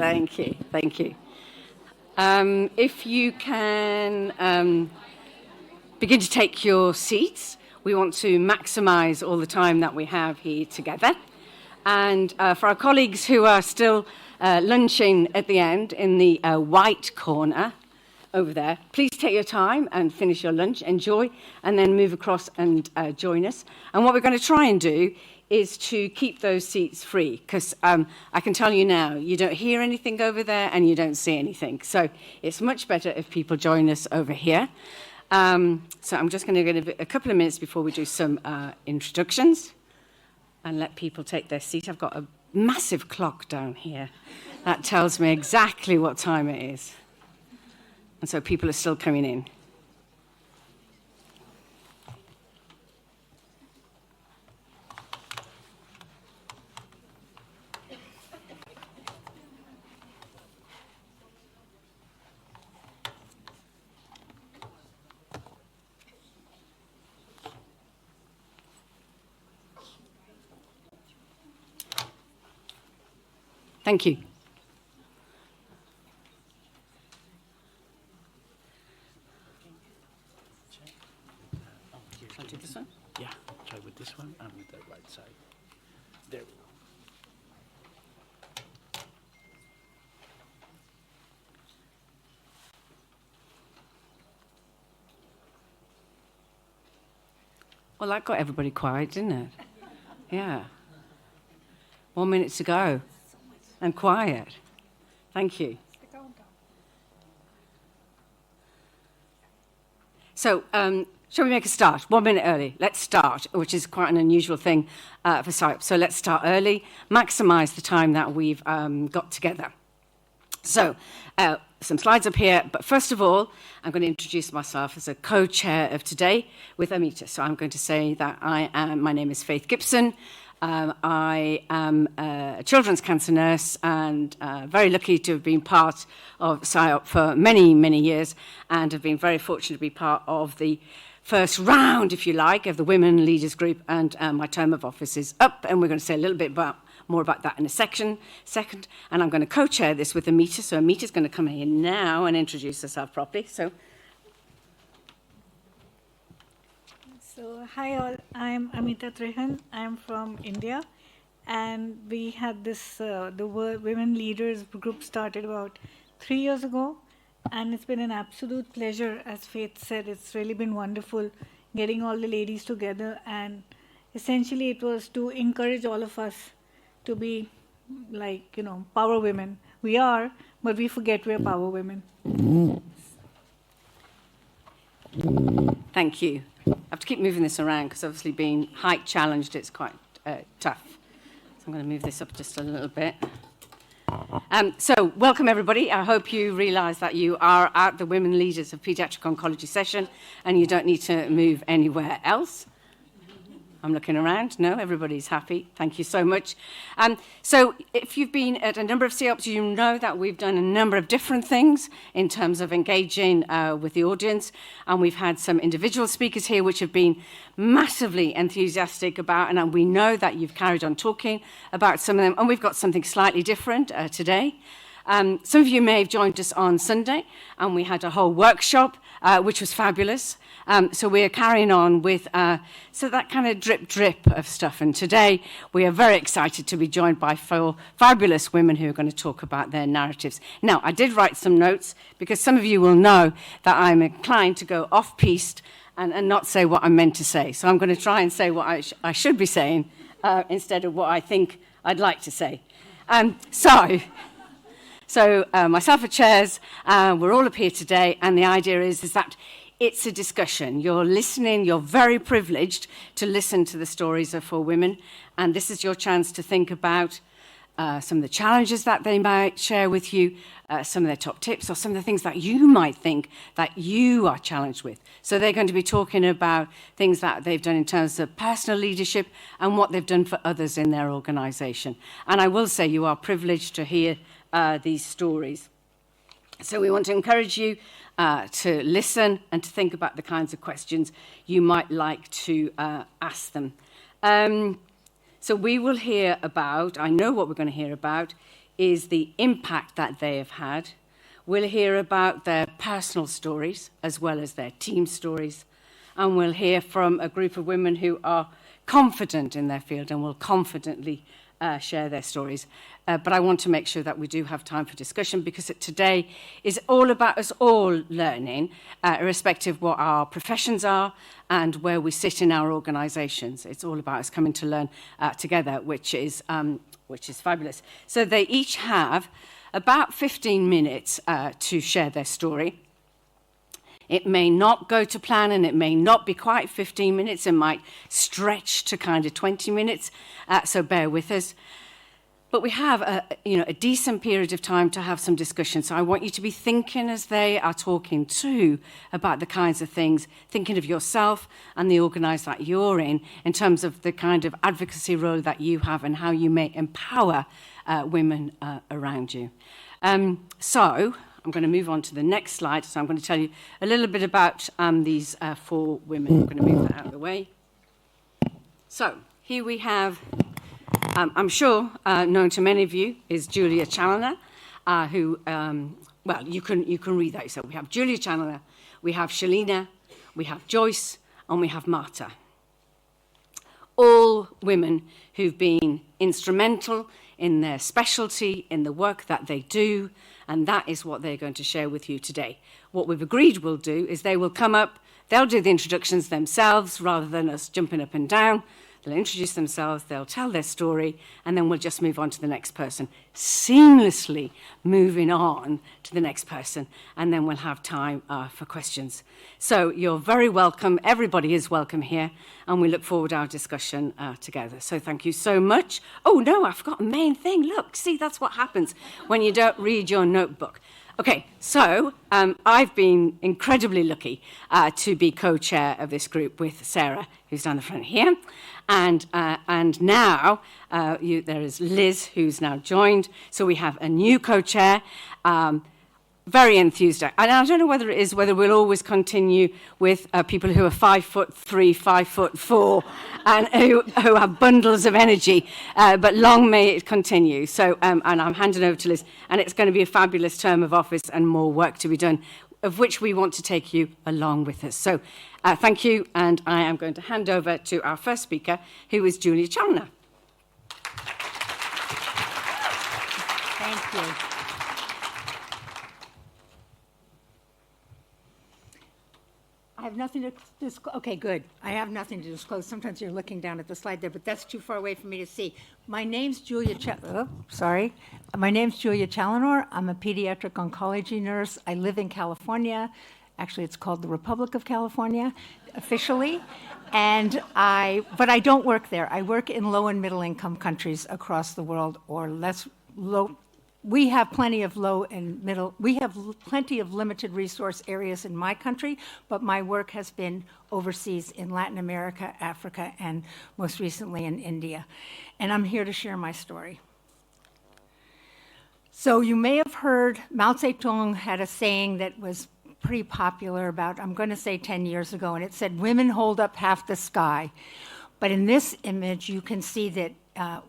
Thank you, thank you. If you can begin to take your seats, we want to maximise all the time that we have here together. And for our colleagues who are still lunching at the end in the white corner over there, please take your time and finish your lunch, enjoy, and then move across and join us. And what we're going to try and do is to keep those seats free, because I can tell you now, you don't hear anything over there and you don't see anything. So it's much better if people join us over here. So I'm just going to give a couple of minutes before we do some introductions and let people take their seat. I've got a massive clock down here that tells me exactly what time it is. And so people are still coming in. Thank you. Shall I do this one? Yeah, try with this one and with the right side. There we go. Well, that got everybody quiet, didn't it? Yeah. 1 minute to go. And quiet. Thank you. So, shall we make a start? 1 minute early. Let's start, which is quite an unusual thing for SIOP. So let's start early, maximise the time that we've got together. So, some slides up here, but first of all, I'm going to introduce myself as a co-chair of today with Amita. So I'm going to say that my name is Faith Gibson. I am a children's cancer nurse and very lucky to have been part of SIOP for many, many years and have been very fortunate to be part of the first round, if you like, of the Women Leaders Group, and my term of office is up, and we're going to say a little bit more about that in a second, and I'm going to co-chair this with Amita. So Amita's going to come here now and introduce herself properly. So hi all, I'm Amita Trehan. I'm from India, and we had this, the Women Leaders group started about 3 years ago, and it's been an absolute pleasure. As Faith said, it's really been wonderful getting all the ladies together, and essentially it was to encourage all of us to be like, power women. We are, but we forget we're power women. Thank you. I have to keep moving this around because obviously being height challenged, it's quite tough. So I'm going to move this up just a little bit. So welcome everybody. I hope you realise that you are at the Women Leaders of Paediatric Oncology session and you don't need to move anywhere else. I'm looking around. No, everybody's happy. Thank you so much. So if you've been at a number of CEOPs, you know that we've done a number of different things in terms of engaging with the audience. And we've had some individual speakers here which have been massively enthusiastic about, and we know that you've carried on talking about some of them. And we've got something slightly different today. Some of you may have joined us on Sunday, and we had a whole workshop, which was fabulous. So we're carrying on with so that kind of drip of stuff. And today we are very excited to be joined by 4 fabulous women who are going to talk about their narratives. Now, I did write some notes because some of you will know that I'm inclined to go off-piste and not say what I'm meant to say. So I'm going to try and say what I should be saying instead of what I think I'd like to say. So myself and chairs, we're all up here today, and the idea is that it's a discussion. You're listening, you're very privileged to listen to the stories of 4 women, and this is your chance to think about some of the challenges that they might share with you, some of their top tips, or some of the things that you might think that you are challenged with. So they're going to be talking about things that they've done in terms of personal leadership and what they've done for others in their organisation. And I will say you are privileged to hear these stories. So we want to encourage you to listen and to think about the kinds of questions you might like to ask them. So we will hear about, I know what we're going to hear about, is the impact that they have had. We'll hear about their personal stories as well as their team stories. And we'll hear from a group of women who are confident in their field and will confidently share their stories. But I want to make sure that we do have time for discussion, because today is all about us all learning, irrespective of what our professions are and where we sit in our organisations. It's all about us coming to learn together, which is fabulous. So they each have about 15 minutes to share their story. It may not go to plan, and it may not be quite 15 minutes. It might stretch to kind of 20 minutes, so bear with us. But we have a decent period of time to have some discussion. So I want you to be thinking as they are talking too about the kinds of things, thinking of yourself and the organisation that you're in terms of the kind of advocacy role that you have and how you may empower women around you. So I'm going to move on to the next slide. So I'm going to tell you a little bit about these 4 women. I'm going to move that out of the way. So here we have, I'm sure known to many of you, is Julia Challoner, who, well, you can read that yourself. We have Julia Challoner, we have Shalina, we have Joyce, and we have Marta. All women who've been instrumental in their specialty, in the work that they do, and that is what they're going to share with you today. What we've agreed we'll do is they will come up, they'll do the introductions themselves rather than us jumping up and down. They'll introduce themselves, they'll tell their story, and then we'll just move on to the next person, seamlessly moving on to the next person, and then we'll have time for questions. So you're very welcome. Everybody is welcome here, and we look forward to our discussion together. So thank you so much. Oh, no, I forgot a main thing. Look, see, that's what happens when you don't read your notebook. Okay, so I've been incredibly lucky to be co-chair of this group with Sarah, who's down the front here. And now there is Liz, who's now joined. So we have a new co-chair, very enthusiastic. And I don't know whether we'll always continue with people who are 5'3", 5'4", and who have bundles of energy. But long may it continue. So, and I'm handing over to Liz, and it's going to be a fabulous term of office and more work to be done, of which we want to take you along with us. So thank you, and I am going to hand over to our first speaker, who is Julia Challoner. Thank you. I have nothing to disclose. Okay, good. I have nothing to disclose. Sometimes you're looking down at the slide there, but that's too far away for me to see. My name's Julia My name's Julia Challoner. I'm a pediatric oncology nurse. I live in California. Actually, it's called the Republic of California, officially. But I don't work there. I work in low and middle income countries across the world, or less low. We have plenty of plenty of limited resource areas in my country, but my work has been overseas in Latin America, Africa, and most recently in India. And I'm here to share my story. So you may have heard Mao Zedong had a saying that was pretty popular about, I'm going to say 10 years ago, and it said, "Women hold up half the sky." But in this image, you can see that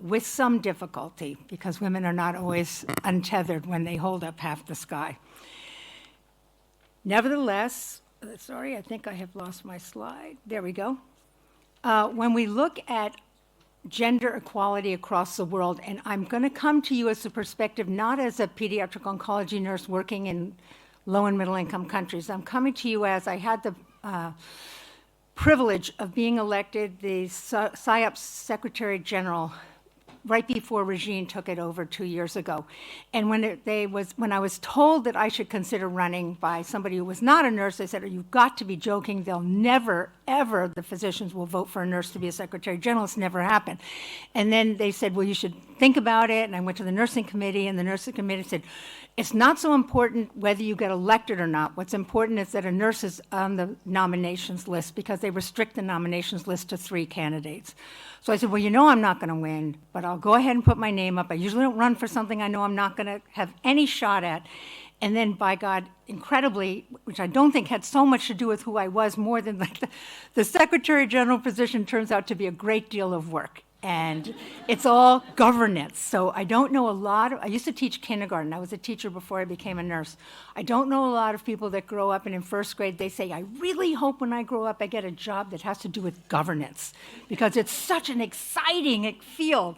with some difficulty, because women are not always untethered when they hold up half the sky. Nevertheless, sorry, I think I have lost my slide. There we go. When we look at gender equality across the world, and I'm going to come to you as a perspective, not as a pediatric oncology nurse working in low and middle income countries. I'm coming to you as I had the privilege of being elected the PSYOP's Secretary General right before Regine took it over 2 years ago. And when I was told that I should consider running by somebody who was not a nurse, they said, "You've got to be joking. They'll never, ever, the physicians will vote for a nurse to be a Secretary General. It's never happened." And then they said, "Well, you should think about it." And I went to the nursing committee, and the nursing committee said, "It's not so important whether you get elected or not. What's important is that a nurse is on the nominations list," because they restrict the nominations list to 3 candidates. So I said, "Well, you know I'm not going to win, but I'll go ahead and put my name up. I usually don't run for something I know I'm not going to have any shot at." And then, by God, incredibly, which I don't think had so much to do with who I was, more than like the Secretary General position turns out to be a great deal of work. and it's all governance. So I don't know a lot of, I used to teach kindergarten. I was a teacher before I became a nurse. I don't know a lot of people that grow up and in first grade they say, I really hope when I grow up I get a job that has to do with governance, because it's such an exciting field.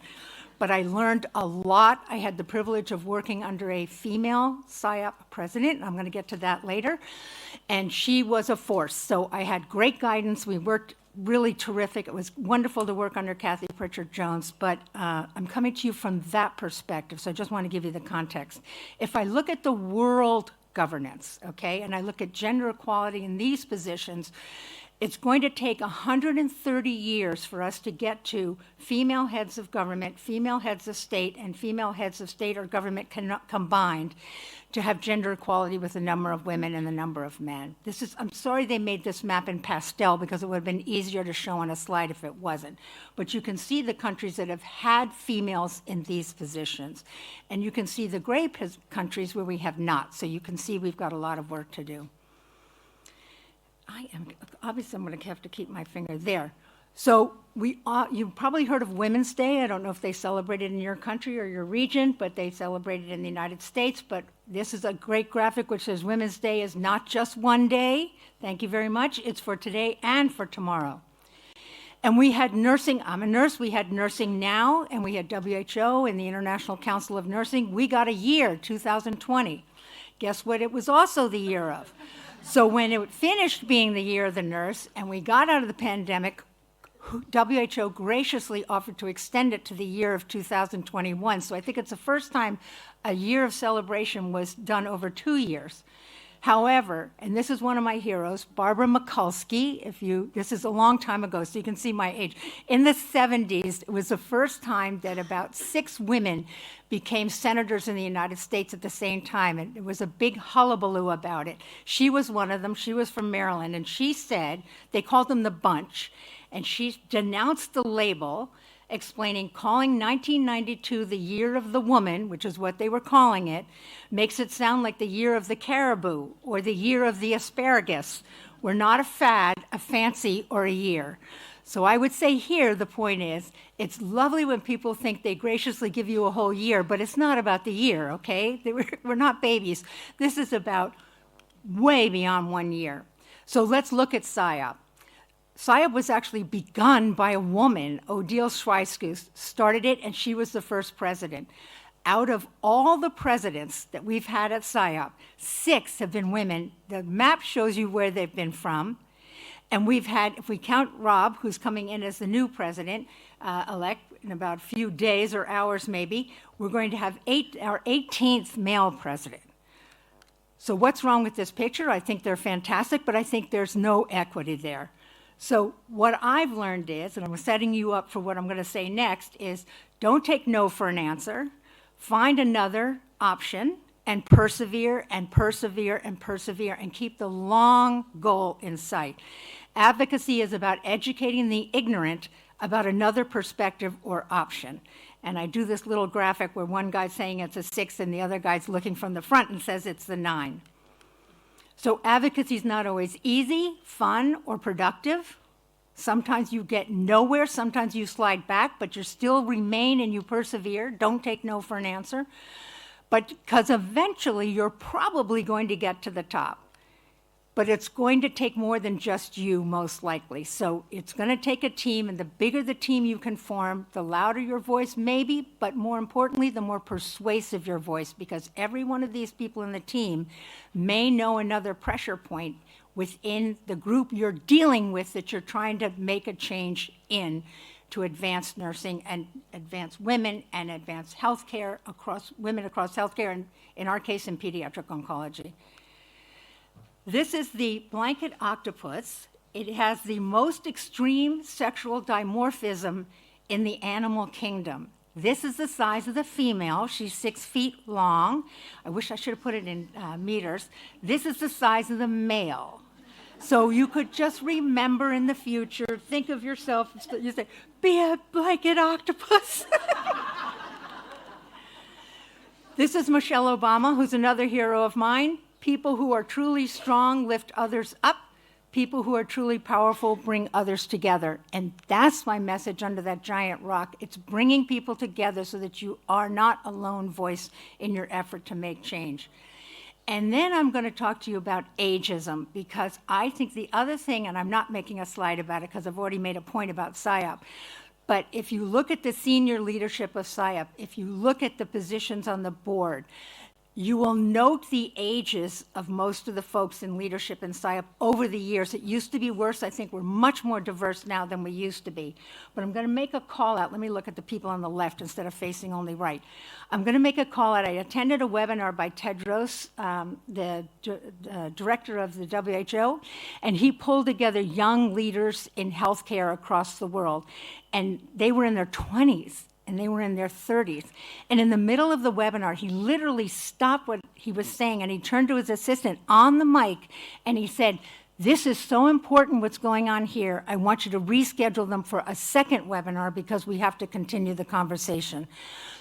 But I learned a lot. I had the privilege of working under a female PSYOP president. I'm going to get to that later. And she was a force. So I had great guidance. We worked really terrific. It was wonderful to work under Kathy Pritchard Jones. But I'm coming to you from that perspective. So I just want to give you the context. If I look at the world governance, okay, and I look at gender equality in these positions, it's going to take 130 years for us to get to female heads of government, female heads of state, and female heads of state or government combined to have gender equality with the number of women and the number of men. I'm sorry they made this map in pastel because it would have been easier to show on a slide if it wasn't. But you can see the countries that have had females in these positions. And you can see the gray countries where we have not. So you can see we've got a lot of work to do. Obviously I'm going to have to keep my finger there. So you've probably heard of Women's Day. I don't know if they celebrate it in your country or your region, but they celebrate it in the United States. But this is a great graphic which says Women's Day is not just one day. Thank you very much. It's for today and for tomorrow. And we had nursing. I'm a nurse. We had Nursing Now, and we had WHO and the International Council of Nursing. We got a year, 2020. Guess what it was also the year of? So when it finished being the year of the nurse and we got out of the pandemic, WHO graciously offered to extend it to the year of 2021. So I think it's the first time a year of celebration was done over 2 years. However, and this is one of my heroes, Barbara Mikulski, this is a long time ago, so you can see my age. In the 70s, it was the first time that about 6 women became senators in the United States at the same time, and it was a big hullabaloo about it. She was one of them. She was from Maryland, and she said, they called them the Bunch, and she denounced the label, explaining calling 1992 the year of the woman, which is what they were calling it, makes it sound like the year of the caribou or the year of the asparagus. We're not a fad, a fancy, or a year. So I would say here the point is, it's lovely when people think they graciously give you a whole year, but it's not about the year, okay? We're not babies. This is about way beyond 1 year. So let's look at PSYOP. PSYOP was actually begun by a woman, Odile Schweiskus, started it, and she was the first president. Out of all the presidents that we've had at PSYOP, 6 have been women. The map shows you where they've been from. And we've had, if we count Rob, who's coming in as the new president-elect in about a few days or hours maybe, we're going to have our 18th male president. So what's wrong with this picture? I think they're fantastic, but I think there's no equity there. So what I've learned is, and I'm setting you up for what I'm going to say next, is don't take no for an answer. Find another option and persevere and persevere and persevere and keep the long goal in sight. Advocacy is about educating the ignorant about another perspective or option. And I do this little graphic where one guy's saying it's a 6 and the other guy's looking from the front and says it's the 9. So advocacy is not always easy, fun, or productive. Sometimes you get nowhere, sometimes you slide back, but you still remain and you persevere. Don't take no for an answer. But because eventually you're probably going to get to the top. But it's going to take more than just you, most likely. So it's going to take a team, and the bigger the team you can form, the louder your voice maybe, but more importantly, the more persuasive your voice, because every one of these people in the team may know another pressure point within the group you're dealing with that you're trying to make a change in to advance nursing and advance women and advance healthcare women across healthcare, and in our case, in pediatric oncology. This is the blanket octopus. It has the most extreme sexual dimorphism in the animal kingdom. This is the size of the female. She's 6 feet long. I wish I should have put it in meters. This is the size of the male. So you could just remember in the future, think of yourself, you say, be a blanket octopus. This is Michelle Obama, who's another hero of mine. People who are truly strong lift others up. People who are truly powerful bring others together. And that's my message under that giant rock. It's bringing people together so that you are not a lone voice in your effort to make change. And then I'm going to talk to you about ageism, because I think the other thing, and I'm not making a slide about it because I've already made a point about SIOP, but if you look at the senior leadership of SIOP, if you look at the positions on the board, you will note the ages of most of the folks in leadership in SIOP over the years. It used to be worse. I think we're much more diverse now than we used to be. But I'm going to make a call out. Let me look at the people on the left instead of facing only right. I'm going to make a call out. I attended a webinar by Tedros, the director of the WHO, and he pulled together young leaders in healthcare across the world. And they were in their 20s. And they were in their 30s. And in the middle of the webinar, he literally stopped what he was saying, and he turned to his assistant on the mic, and he said, "This is so important what's going on here. I want you to reschedule them for a second webinar because we have to continue the conversation."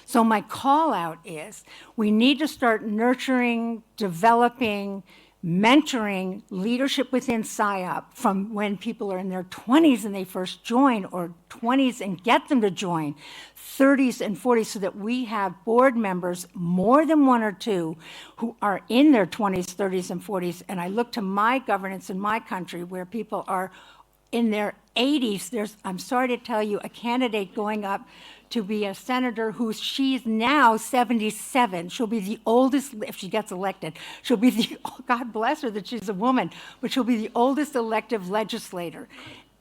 So my call out is, we need to start nurturing, developing, mentoring leadership within SIOP from when people are in their 20s and they first join, or 20s and get them to join, 30s and 40s, so that we have board members, more than one or two, who are in their 20s, 30s, and 40s. And I look to my governance in my country where people are in their 80s. There's, I'm sorry to tell you, a candidate going up to be a senator she's now 77. She'll be the oldest, if she gets elected, she'll be the, oh, God bless her that she's a woman, but she'll be the oldest elective legislator.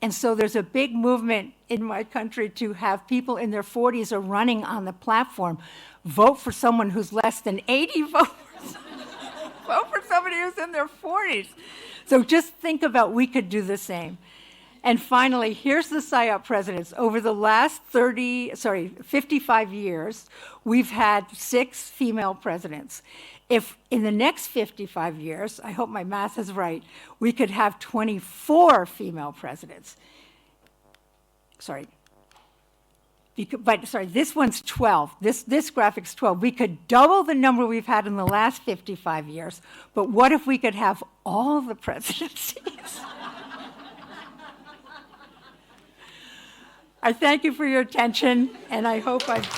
And so there's a big movement in my country to have people in their 40s are running on the platform. Vote for someone who's less than 80 votes. Vote for somebody who's in their 40s. So just think about, we could do the same. And finally, here's the SIOP presidents. Over the last 55 years, we've had 6 female presidents. If in the next 55 years, I hope my math is right, we could have 24 female presidents. This one's 12. This graphic's 12. We could double the number we've had in the last 55 years, but what if we could have all the presidencies? I thank you for your attention, and I hope I've...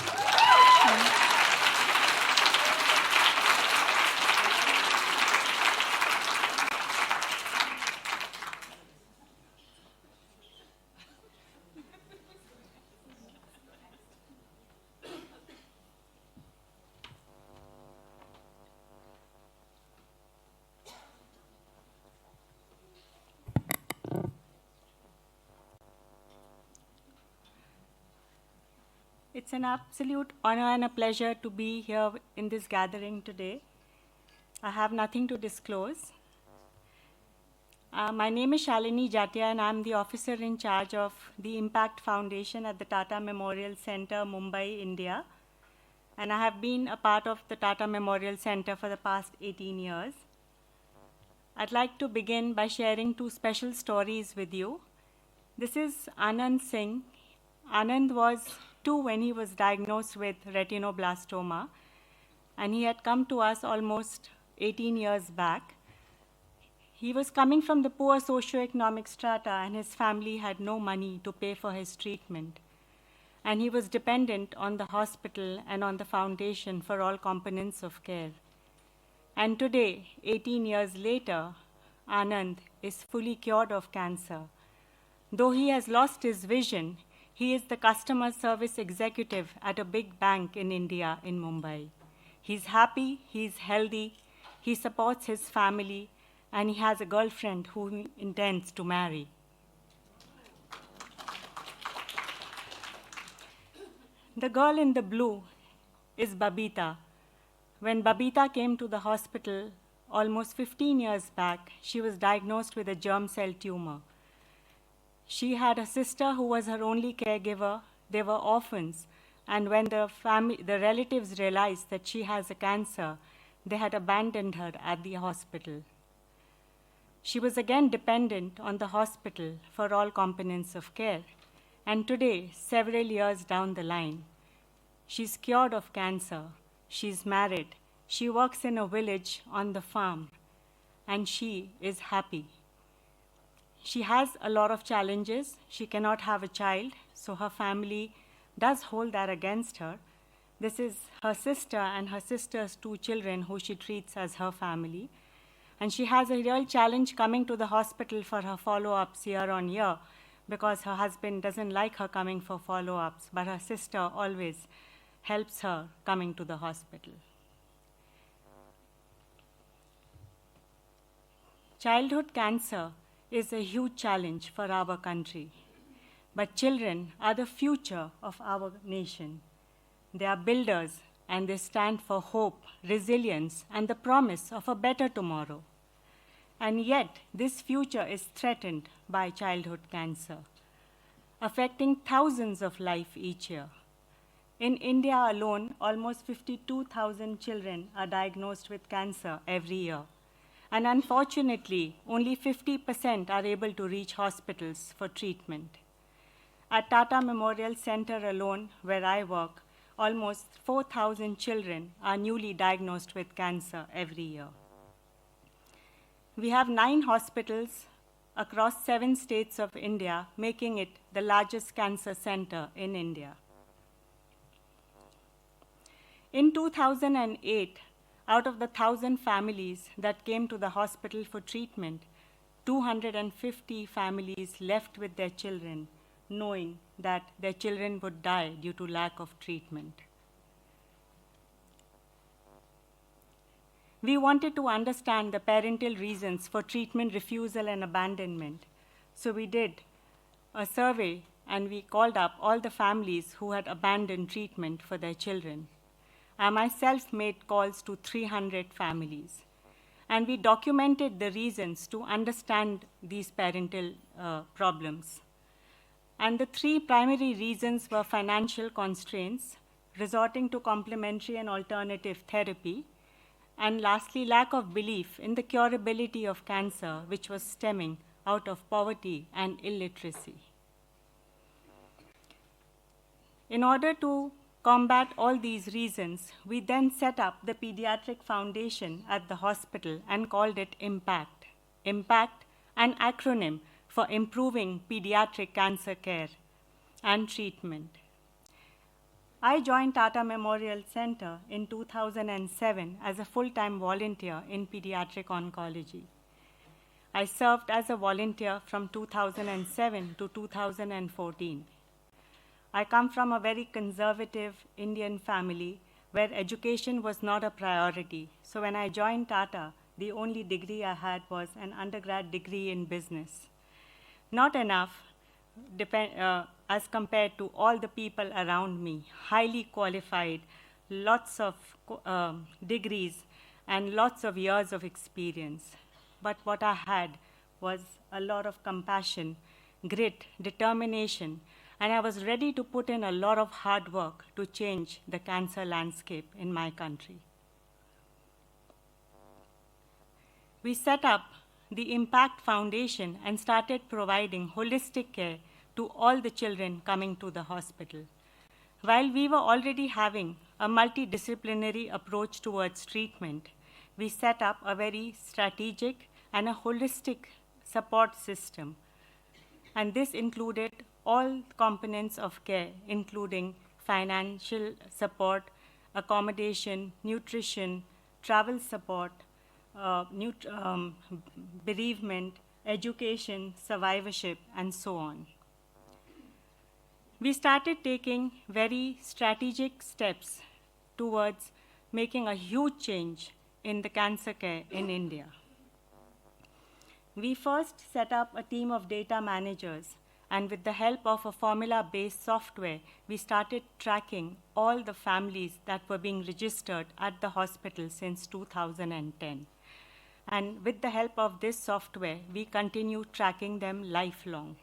It's an absolute honor and a pleasure to be here in this gathering today. I have nothing to disclose. My name is Shalini Jatia, and I'm the officer in charge of the Impact Foundation at the Tata Memorial Center, Mumbai, India. And I have been a part of the Tata Memorial Center for the past 18 years. I'd like to begin by sharing 2 special stories with you. This is Anand Singh. Anand was 2 when he was diagnosed with retinoblastoma, and he had come to us almost 18 years back. He was coming from the poor socioeconomic strata, and his family had no money to pay for his treatment. And he was dependent on the hospital and on the foundation for all components of care. And today, 18 years later, Anand is fully cured of cancer. Though he has lost his vision, he is the customer service executive at a big bank in India, in Mumbai. He's happy, he's healthy, he supports his family, and he has a girlfriend who he intends to marry. The girl in the blue is Babita. When Babita came to the hospital almost 15 years back, she was diagnosed with a germ cell tumor. She had a sister who was her only caregiver. They were orphans, and when the relatives realized that she has a cancer, they had abandoned her at the hospital. She was again dependent on the hospital for all components of care. And today, several years down the line, she's cured of cancer, she's married, she works in a village on the farm, and she is happy. she has a lot of challenges. She cannot have a child, so her family does hold that against her. This is her sister and her sister's 2 children who she treats as her family. And she has a real challenge coming to the hospital for her follow-ups year on year because her husband doesn't like her coming for follow-ups, but her sister always helps her coming to the hospital. Childhood cancer is a huge challenge for our country, but children are the future of our nation. They are builders, and they stand for hope, resilience, and the promise of a better tomorrow. And yet, this future is threatened by childhood cancer, affecting thousands of lives each year. In India alone, almost 52,000 children are diagnosed with cancer every year. And unfortunately, only 50% are able to reach hospitals for treatment. At Tata Memorial Center alone, where I work, almost 4,000 children are newly diagnosed with cancer every year. We have 9 hospitals across 7 states of India, making it the largest cancer center in India. In 2008, out of the 1,000 families that came to the hospital for treatment, 250 families left with their children, knowing that their children would die due to lack of treatment. We wanted to understand the parental reasons for treatment refusal and abandonment. So we did a survey and we called up all the families who had abandoned treatment for their children. I myself made calls to 300 families. And we documented the reasons to understand these parental problems. And the 3 primary reasons were financial constraints, resorting to complementary and alternative therapy, and lastly, lack of belief in the curability of cancer, which was stemming out of poverty and illiteracy. In order to combat all these reasons, we then set up the Pediatric Foundation at the hospital and called it IMPACT. IMPACT, an acronym for Improving Pediatric Cancer Care and Treatment. I joined Tata Memorial Center in 2007 as a full-time volunteer in pediatric oncology. I served as a volunteer from 2007 to 2014. I come from a very conservative Indian family where education was not a priority. So when I joined Tata, the only degree I had was an undergrad degree in business. Not enough as compared to all the people around me, highly qualified, lots of degrees, and lots of years of experience. But what I had was a lot of compassion, grit, determination, and I was ready to put in a lot of hard work to change the cancer landscape in my country. We set up the IMPACT Foundation and started providing holistic care to all the children coming to the hospital. While we were already having a multidisciplinary approach towards treatment, we set up a very strategic and a holistic support system. And this included all components of care, including financial support, accommodation, nutrition, travel support, bereavement, education, survivorship, and so on. We started taking very strategic steps towards making a huge change in the cancer care in India. We first set up a team of data managers, and with the help of a formula-based software, we started tracking all the families that were being registered at the hospital since 2010. And with the help of this software, we continue tracking them lifelong.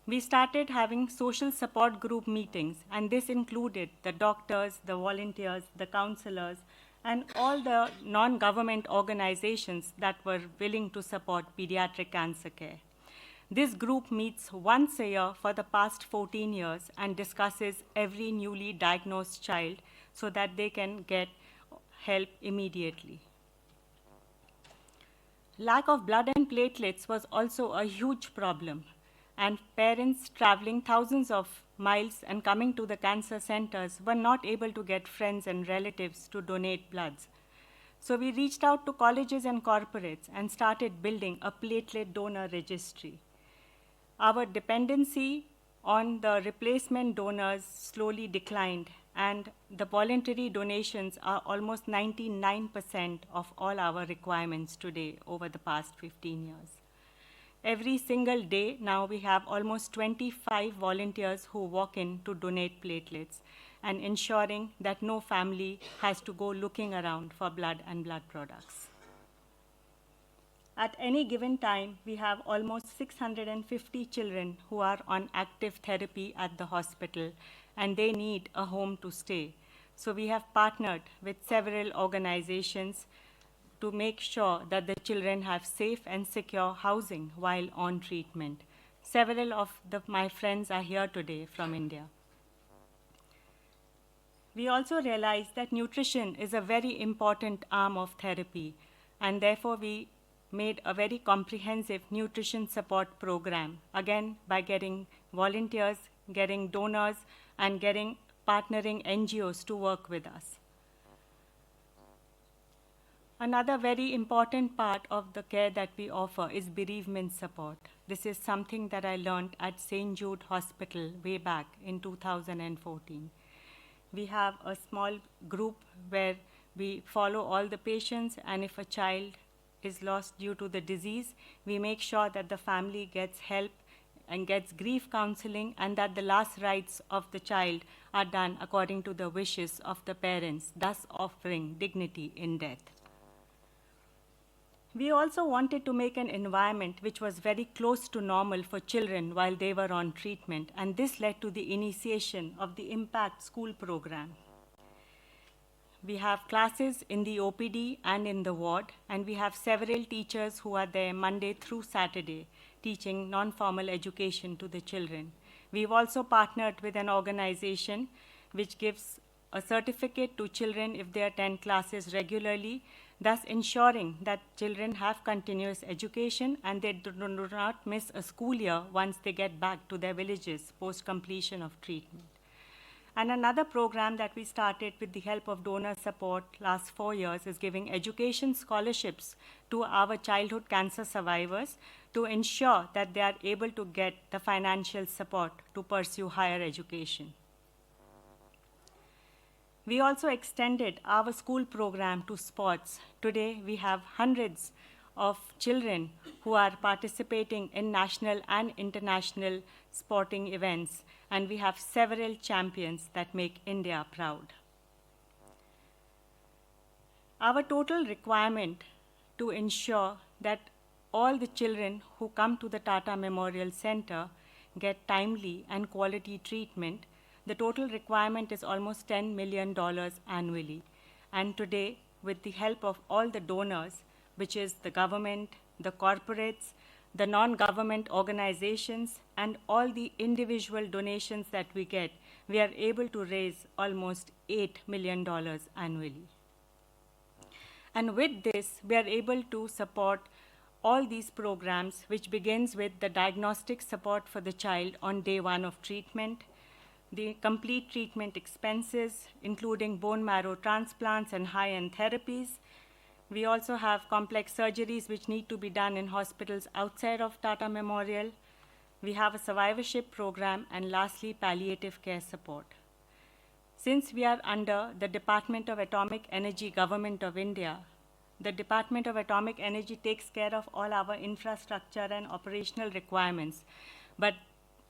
We started having social support group meetings, and this included the doctors, the volunteers, the counselors, and all the non-government organizations that were willing to support pediatric cancer care. This group meets once a year for the past 14 years and discusses every newly diagnosed child so that they can get help immediately. Lack of blood and platelets was also a huge problem, and parents traveling thousands of miles and coming to the cancer centers were not able to get friends and relatives to donate bloods. So we reached out to colleges and corporates and started building a platelet donor registry. Our dependency on the replacement donors slowly declined, and the voluntary donations are almost 99% of all our requirements today over the past 15 years. Every single day now we have almost 25 volunteers who walk in to donate platelets and ensuring that no family has to go looking around for blood and blood products. At any given time, we have almost 650 children who are on active therapy at the hospital, and they need a home to stay. So we have partnered with several organizations to make sure that the children have safe and secure housing while on treatment. Several of my friends are here today from India. We also realize that nutrition is a very important arm of therapy, and therefore we made a very comprehensive nutrition support program, again by getting volunteers, getting donors, and getting partnering NGOs to work with us. Another very important part of the care that we offer is bereavement support. This is something that I learned at St. Jude Hospital way back in 2014. We have a small group where we follow all the patients, and if a child is lost due to the disease, we make sure that the family gets help and gets grief counseling, and that the last rites of the child are done according to the wishes of the parents, thus offering dignity in death. We also wanted to make an environment which was very close to normal for children while they were on treatment, and this led to the initiation of the Impact School program. We have classes in the OPD and in the ward, and we have several teachers who are there Monday through Saturday teaching non-formal education to the children. We've also partnered with an organization which gives a certificate to children if they attend classes regularly, thus ensuring that children have continuous education and they do not miss a school year once they get back to their villages post completion of treatment. And another program that we started with the help of donor support last 4 years is giving education scholarships to our childhood cancer survivors to ensure that they are able to get the financial support to pursue higher education. We also extended our school program to sports. Today, we have hundreds of children who are participating in national and international sporting events, and we have several champions that make India proud. Our total requirement to ensure that all the children who come to the Tata Memorial Center get timely and quality treatment, the total requirement is almost $10 million annually. And today, with the help of all the donors, which is the government, the corporates, the non-government organizations, and all the individual donations that we get, we are able to raise almost $8 million annually. And with this, we are able to support all these programs, which begins with the diagnostic support for the child on day 1 of treatment, the complete treatment expenses, including bone marrow transplants and high-end therapies. We also have complex surgeries which need to be done in hospitals outside of Tata Memorial. We have a survivorship program, and lastly, palliative care support. Since we are under the Department of Atomic Energy, Government of India, the Department of Atomic Energy takes care of all our infrastructure and operational requirements. But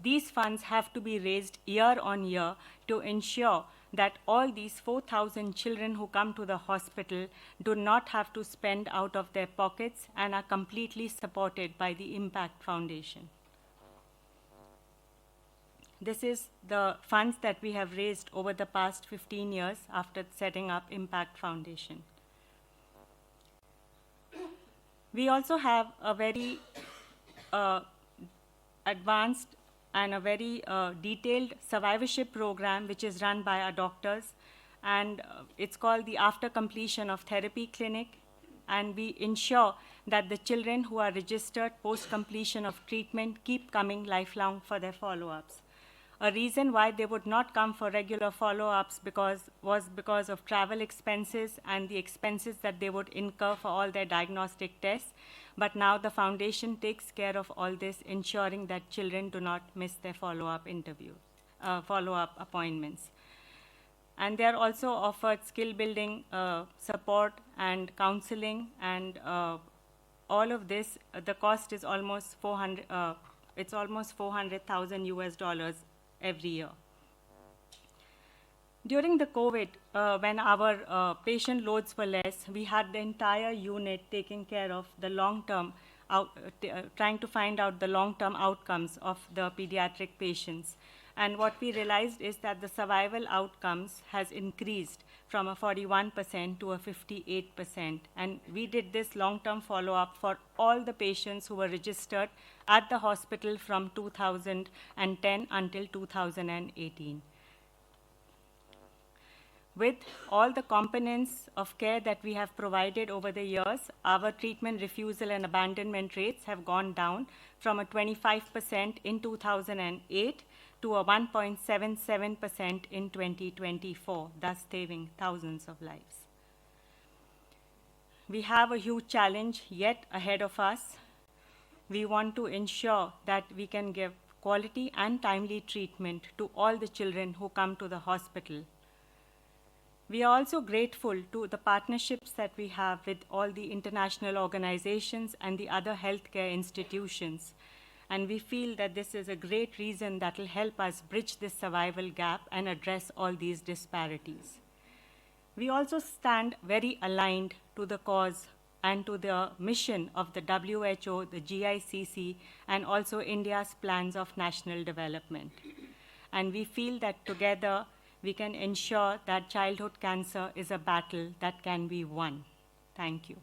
these funds have to be raised year on year to ensure that all these 4,000 children who come to the hospital do not have to spend out of their pockets and are completely supported by the Impact Foundation. This is the funds that we have raised over the past 15 years after setting up Impact Foundation. We also have a very advanced and a very detailed survivorship program which is run by our doctors, and it's called the After Completion of Therapy Clinic. and we ensure that the children who are registered post-completion of treatment keep coming lifelong for their follow-ups. A reason why they would not come for regular follow-ups was because of travel expenses and the expenses that they would incur for all their diagnostic tests. But now the foundation takes care of all this, ensuring that children do not miss their follow-up appointments. And they are also offered skill building support and counseling, and all of this, the cost is almost it's almost $400,000 US every year. During the COVID, when our patient loads were less, we had the entire unit taking care of the long-term, trying to find out the long-term outcomes of the pediatric patients. And what we realized is that the survival outcomes has increased from a 41% to a 58%. And we did this long-term follow-up for all the patients who were registered at the hospital from 2010 until 2018. With all the components of care that we have provided over the years, our treatment refusal and abandonment rates have gone down from a 25% in 2008 to a 1.77% in 2024, thus saving thousands of lives. We have a huge challenge yet ahead of us. We want to ensure that we can give quality and timely treatment to all the children who come to the hospital. We are also grateful to the partnerships that we have with all the international organizations and the other healthcare institutions. And we feel that this is a great reason that will help us bridge this survival gap and address all these disparities. We also stand very aligned to the cause and to the mission of the WHO, the GICC, and also India's plans of national development. And we feel that together we can ensure that childhood cancer is a battle that can be won. Thank you.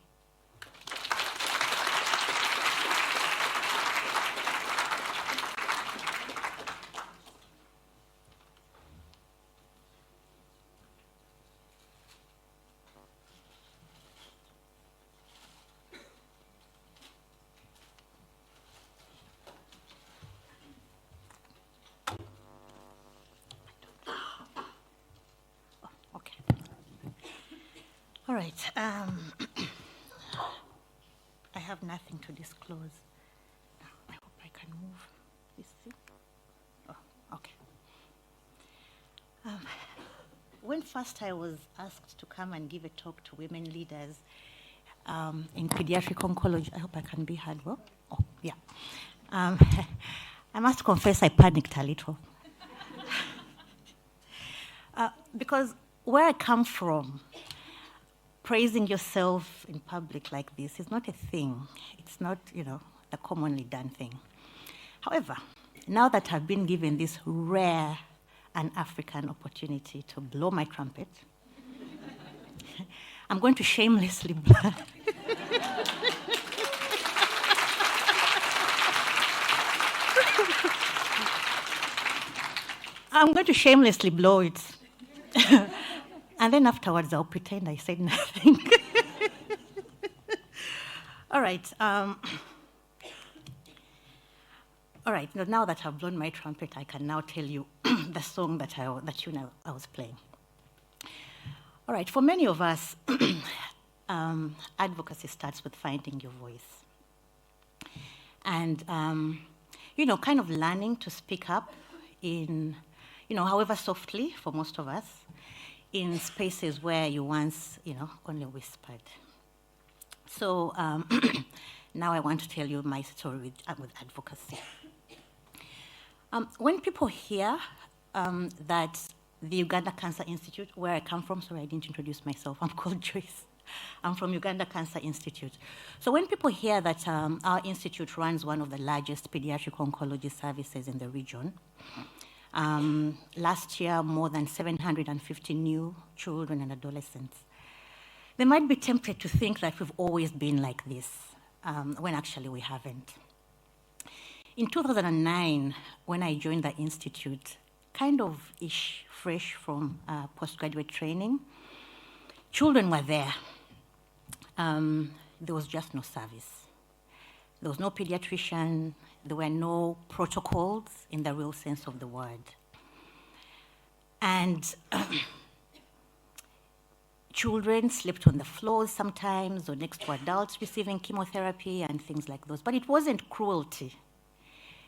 All right. I have nothing to disclose. I hope I can move this thing. Oh, okay. When first I was asked to come and give a talk to women leaders in pediatric oncology, I hope I can be heard well. Oh, yeah. I must confess I panicked a little. Because where I come from, praising yourself in public like this is not a thing. It's not, the commonly done thing. However, now that I've been given this rare and African opportunity to blow my trumpet, I'm going to shamelessly blow. I'm going to shamelessly blow it. And then afterwards, I'll pretend I said nothing. All right. All right. Now that I've blown my trumpet, I can now tell you the song that I was playing. All right. For many of us, advocacy starts with finding your voice, and kind of learning to speak up in, however softly for most of us, in spaces where you once, only whispered. So now I want to tell you my story with advocacy. When people hear that the Uganda Cancer Institute, where I come from, sorry, I didn't introduce myself, I'm called Joyce. I'm from Uganda Cancer Institute. So when people hear that our institute runs one of the largest pediatric oncology services in the region, last year, more than 750 new children and adolescents. They might be tempted to think that we've always been like this, when actually we haven't. In 2009, when I joined the Institute, kind of fresh from postgraduate training, children were there. there was just no service. There was no pediatrician. There were no protocols in the real sense of the word. And children slept on the floors sometimes or next to adults receiving chemotherapy and things like those. But it wasn't cruelty.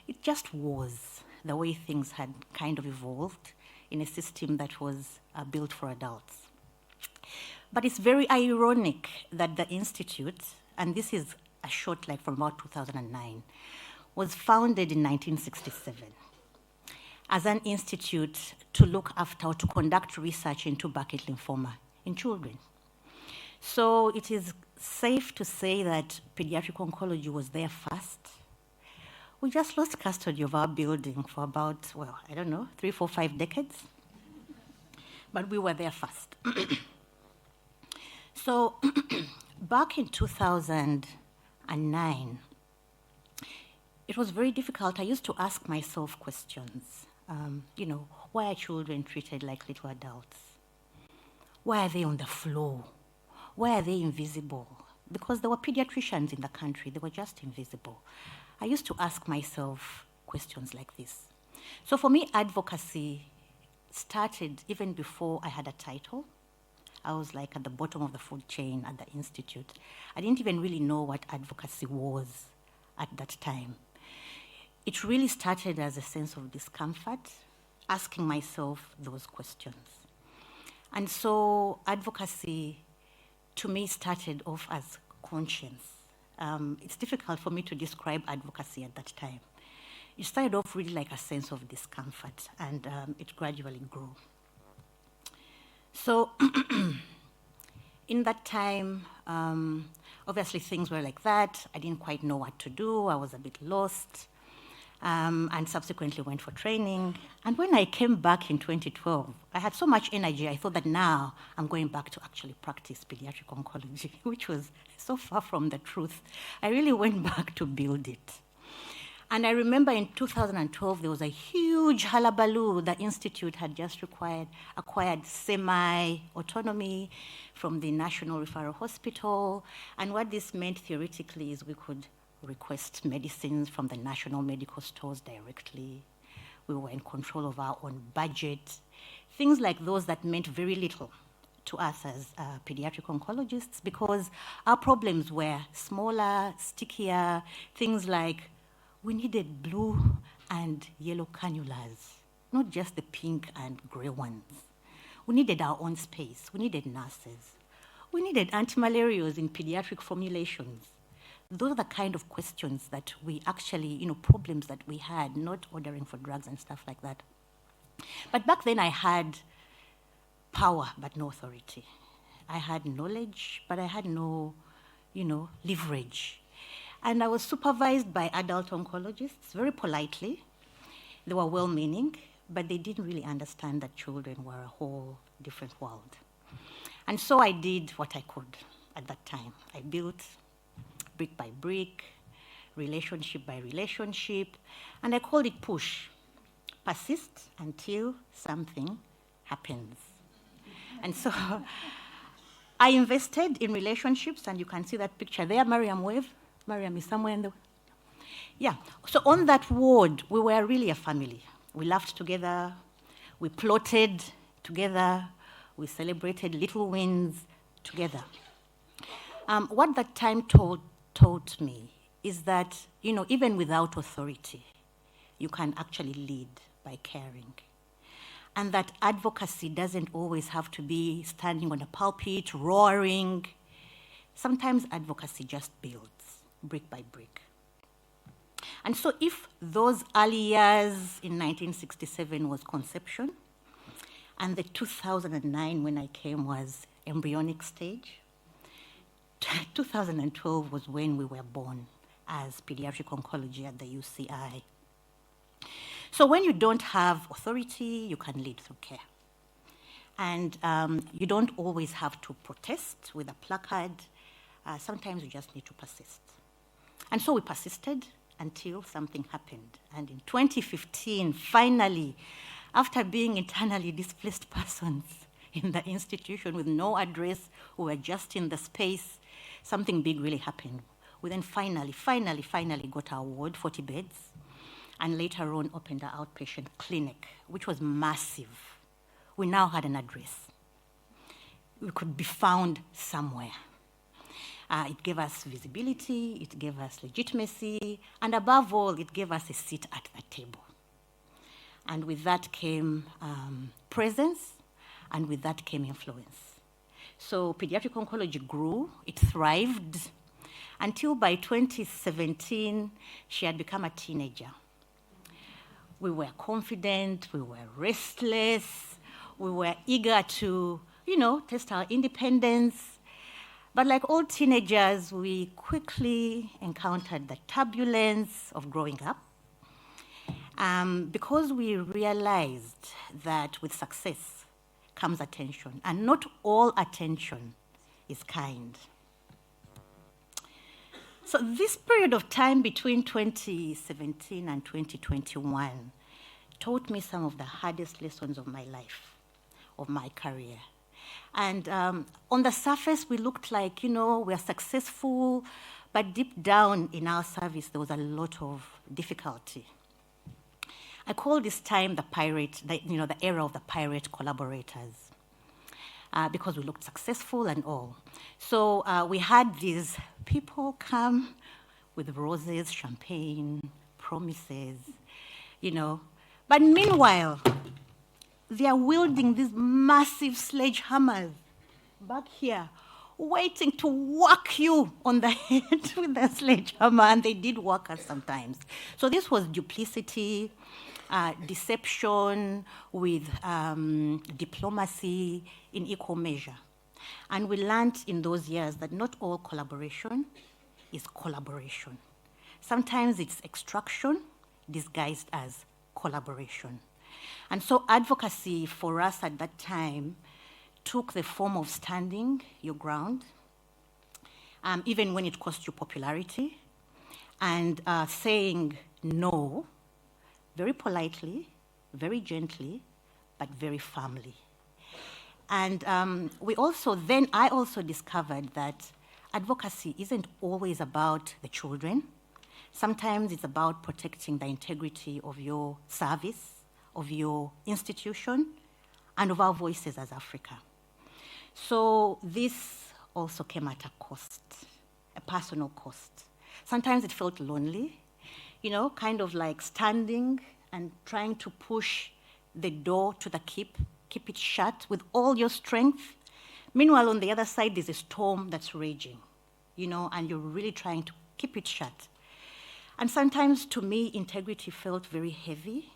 It just was the way things had kind of evolved in a system that was built for adults. But it's very ironic that the Institute, and this is a short like from about 2009, was founded in 1967 as an institute to look after or to conduct research into bucket lymphoma in children. So it is safe to say that pediatric oncology was there first. We just lost custody of our building for about, well, I don't know, 3, 4, 5 decades. But we were there first. So back in 2009, it was very difficult. I used to ask myself questions. Why are children treated like little adults? Why are they on the floor? Why are they invisible? Because there were pediatricians in the country, they were just invisible. I used to ask myself questions like this. So for me, advocacy started even before I had a title. I was like at the bottom of the food chain at the Institute. I didn't even really know what advocacy was at that time. It really started as a sense of discomfort, asking myself those questions. And so advocacy, to me, started off as conscience. It's difficult for me to describe advocacy at that time. It started off really like a sense of discomfort, and it gradually grew. So in that time, obviously things were like that. I didn't quite know what to do. I was a bit lost, and subsequently went for training. And when I came back in 2012, I had so much energy, I thought that now I'm going back to actually practice pediatric oncology, which was so far from the truth. I really went back to build it. And I remember in 2012, there was a huge hullabaloo. The Institute had just acquired semi-autonomy from the National Referral Hospital. And what this meant theoretically is we could request medicines from the national medical stores directly. We were in control of our own budget. Things like those that meant very little to us as pediatric oncologists, because our problems were smaller, stickier, things like we needed blue and yellow cannulas, not just the pink and gray ones. We needed our own space. We needed nurses. We needed antimalarials in pediatric formulations. Those are the kind of questions that we actually, problems that we had, not ordering for drugs and stuff like that. But back then I had power, but no authority. I had knowledge, but I had no, leverage. And I was supervised by adult oncologists, very politely. They were well-meaning, but they didn't really understand that children were a whole different world. And so I did what I could at that time. I built brick by brick, relationship by relationship, and I called it push. Persist until something happens. And so I invested in relationships, and you can see that picture there, Mariam wave. Mariam is somewhere in the... Yeah, so on that ward, we were really a family. We laughed together, we plotted together, we celebrated little wins together. What that time taught me is that, even without authority, you can actually lead by caring. And that advocacy doesn't always have to be standing on a pulpit, roaring. Sometimes advocacy just builds, brick by brick. And so if those early years in 1967 was conception, and the 2009 when I came was embryonic stage, 2012 was when we were born as pediatric oncology at the UCI. So when you don't have authority, you can lead through care. And you don't always have to protest with a placard. Sometimes you just need to persist. And so we persisted until something happened. And in 2015, finally, after being internally displaced persons in the institution with no address, we were just in the space, something big really happened. We then finally got our ward, 40 beds, and later on opened our outpatient clinic, which was massive. We now had an address. We could be found somewhere. It gave us visibility, it gave us legitimacy, and above all, it gave us a seat at the table. And with that came presence, and with that came influence. So pediatric oncology grew, it thrived, until by 2017, she had become a teenager. We were confident, we were restless, we were eager to, test our independence. But like all teenagers, we quickly encountered the turbulence of growing up, because we realized that with success comes attention, and not all attention is kind. So this period of time between 2017 and 2021 taught me some of the hardest lessons of my life, of my career. And on the surface, we looked like, we're successful, but deep down in our service, there was a lot of difficulty. I call this time the era of the pirate collaborators, because we looked successful and all. So we had these people come with roses, champagne, promises, But meanwhile, they are wielding these massive sledgehammers back here, waiting to whack you on the head with the sledgehammer, and they did whack us sometimes. So this was duplicity, deception with diplomacy in equal measure. And we learned in those years that not all collaboration is collaboration. Sometimes it's extraction disguised as collaboration. And so advocacy for us at that time took the form of standing your ground, even when it cost you popularity, and saying no very politely, very gently, but very firmly. And I also discovered that advocacy isn't always about the children. Sometimes it's about protecting the integrity of your service, of your institution, and of our voices as Africa. So this also came at a cost, a personal cost. Sometimes it felt lonely, kind of like standing and trying to push the door to the keep it shut with all your strength. Meanwhile, on the other side, there's a storm that's raging, and you're really trying to keep it shut. And sometimes, to me, integrity felt very heavy.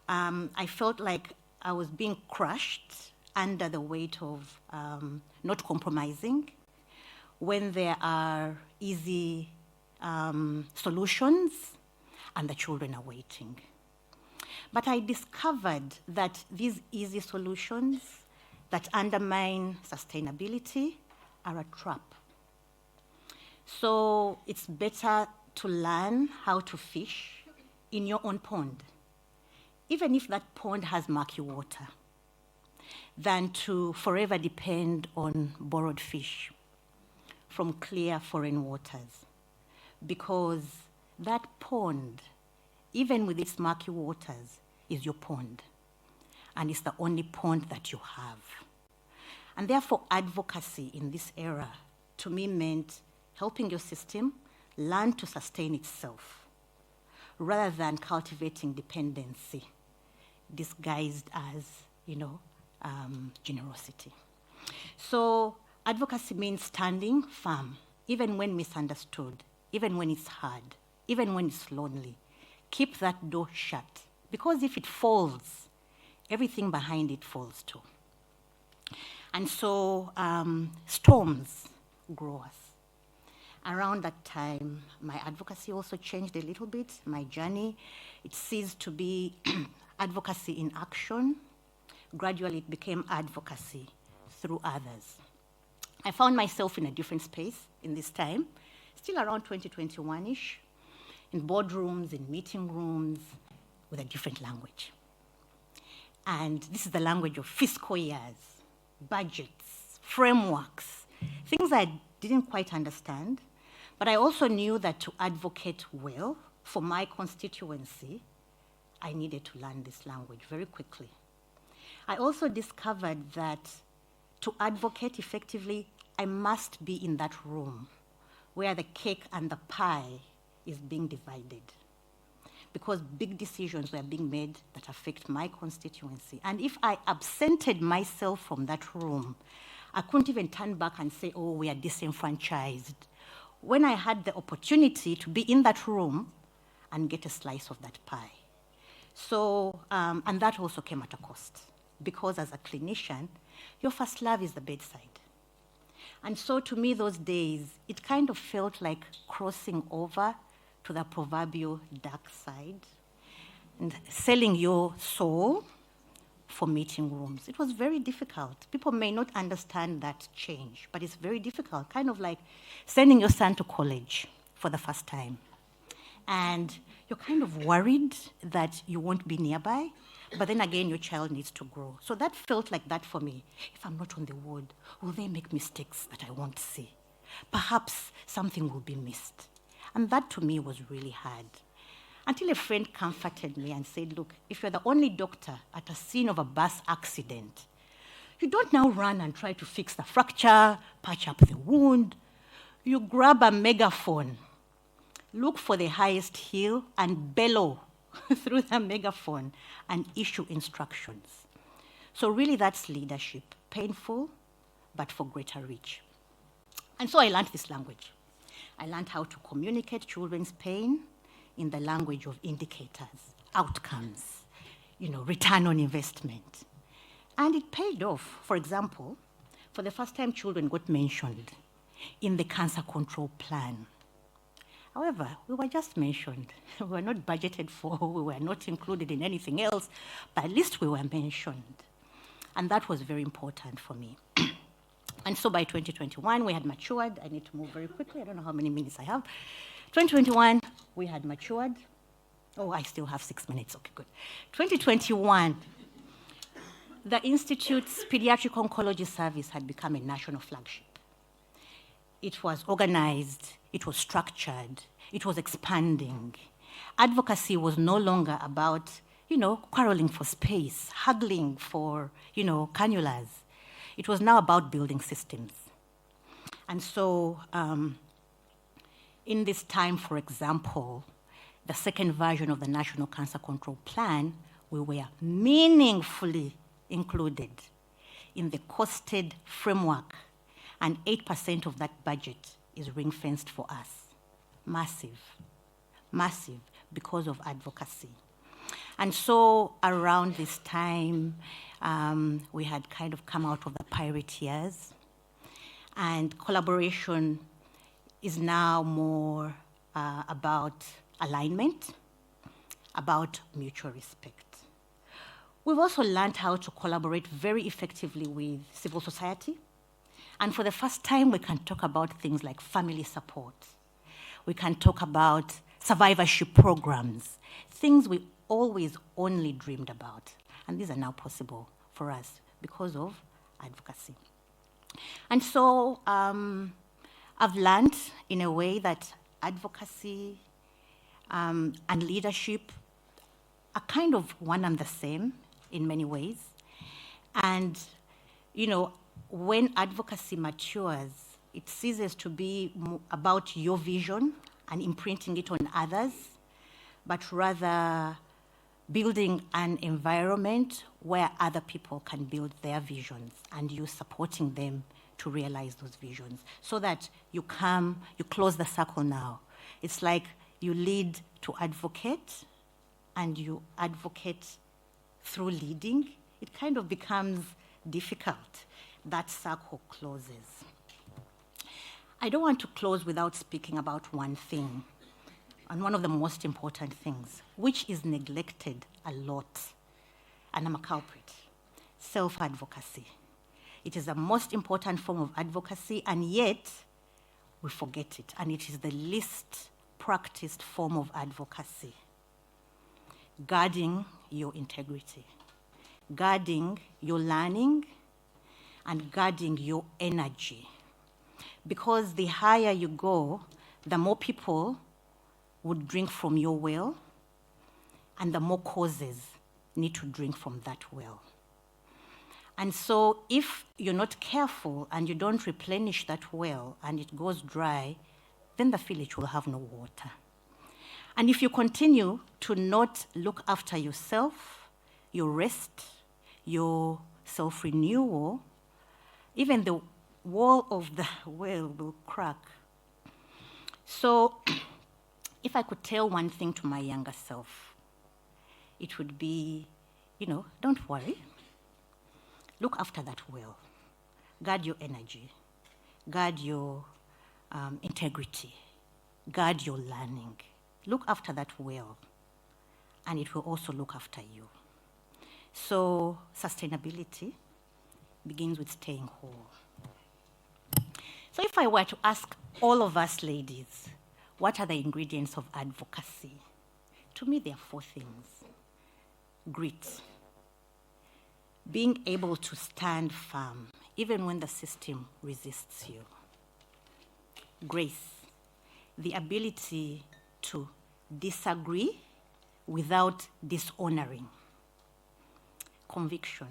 I felt like I was being crushed under the weight of not compromising when there are easy solutions and the children are waiting. But I discovered that these easy solutions that undermine sustainability are a trap. So it's better to learn how to fish in your own pond, even if that pond has murky water, than to forever depend on borrowed fish from clear foreign waters. Because that pond, even with its murky waters, is your pond. And it's the only pond that you have. And therefore, advocacy in this era, to me, meant helping your system learn to sustain itself, rather than cultivating dependency, disguised as, generosity. So advocacy means standing firm, even when misunderstood, even when it's hard, even when it's lonely. Keep that door shut, because if it falls, everything behind it falls too. And so storms grow us. Around that time, my advocacy also changed a little bit. My journey, it ceased to be advocacy in action. Gradually, it became advocacy through others. I found myself in a different space in this time, still around 2021-ish, in boardrooms, in meeting rooms, with a different language. And this is the language of fiscal years, budgets, frameworks, things I didn't quite understand. But I also knew that to advocate well for my constituency, I needed to learn this language very quickly. I also discovered that to advocate effectively, I must be in that room where the cake and the pie is being divided, because big decisions were being made that affect my constituency. And if I absented myself from that room, I couldn't even turn back and say, oh, we are disenfranchised, when I had the opportunity to be in that room and get a slice of that pie. So, and that also came at a cost, because as a clinician, your first love is the bedside. And so to me, those days, it kind of felt like crossing over to the proverbial dark side and selling your soul for meeting rooms. It was very difficult. People may not understand that change, but it's very difficult, kind of like sending your son to college for the first time. And you're kind of worried that you won't be nearby, but then again, your child needs to grow. So that felt like that for me. If I'm not on the ward, will they make mistakes that I won't see? Perhaps something will be missed. And that to me was really hard. Until a friend comforted me and said, look, if you're the only doctor at a scene of a bus accident, you don't now run and try to fix the fracture, patch up the wound. You grab a megaphone, look for the highest hill, and bellow through the megaphone and issue instructions. So really that's leadership, painful, but for greater reach. And so I learned this language. I learned how to communicate children's pain in the language of indicators, outcomes, return on investment. And it paid off. For example, for the first time, children got mentioned in the cancer control plan. However, we were just mentioned. We were not budgeted for, we were not included in anything else, but at least we were mentioned. And that was very important for me. And so by 2021, we had matured. I need to move very quickly. I don't know how many minutes I have. 2021, we had matured. Oh, I still have 6 minutes. Okay, good. 2021, the Institute's Pediatric Oncology Service had become a national flagship. It was organized, it was structured, it was expanding. Advocacy was no longer about, quarreling for space, haggling for, cannulas. It was now about building systems. And so in this time, for example, the second version of the National Cancer Control Plan, we were meaningfully included in the costed framework, and 8% of that budget is ring-fenced for us. Massive, massive, because of advocacy. And so around this time, we had kind of come out of the pirate years, and collaboration is now more about alignment, about mutual respect. We've also learned how to collaborate very effectively with civil society. And for the first time, we can talk about things like family support. We can talk about survivorship programs, things we always only dreamed about. And these are now possible for us because of advocacy. And so I've learned in a way that advocacy and leadership are kind of one and the same in many ways. And, when advocacy matures, it ceases to be about your vision and imprinting it on others, but rather building an environment where other people can build their visions and you supporting them to realize those visions, so that you close the circle now. It's like you lead to advocate and you advocate through leading. It kind of becomes difficult. That circle closes. I don't want to close without speaking about one thing, and one of the most important things, which is neglected a lot, and I'm a culprit: self-advocacy. It is the most important form of advocacy, and yet we forget it, and it is the least practiced form of advocacy. Guarding your integrity, guarding your learning, and guarding your energy. because the higher you go, the more people would drink from your well, and the more causes need to drink from that well. And so if you're not careful and you don't replenish that well and it goes dry, then the village will have no water. And if you continue to not look after yourself, your rest, your self-renewal, even the wall of the well will crack. So if I could tell one thing to my younger self, it would be, don't worry. Look after that well. Guard your energy. Guard your integrity. Guard your learning. Look after that well, and it will also look after you. So sustainability begins with staying whole. So if I were to ask all of us ladies, what are the ingredients of advocacy? To me, there are 4 things. Grit. Being able to stand firm, even when the system resists you. Grace. The ability to disagree without dishonoring. Conviction.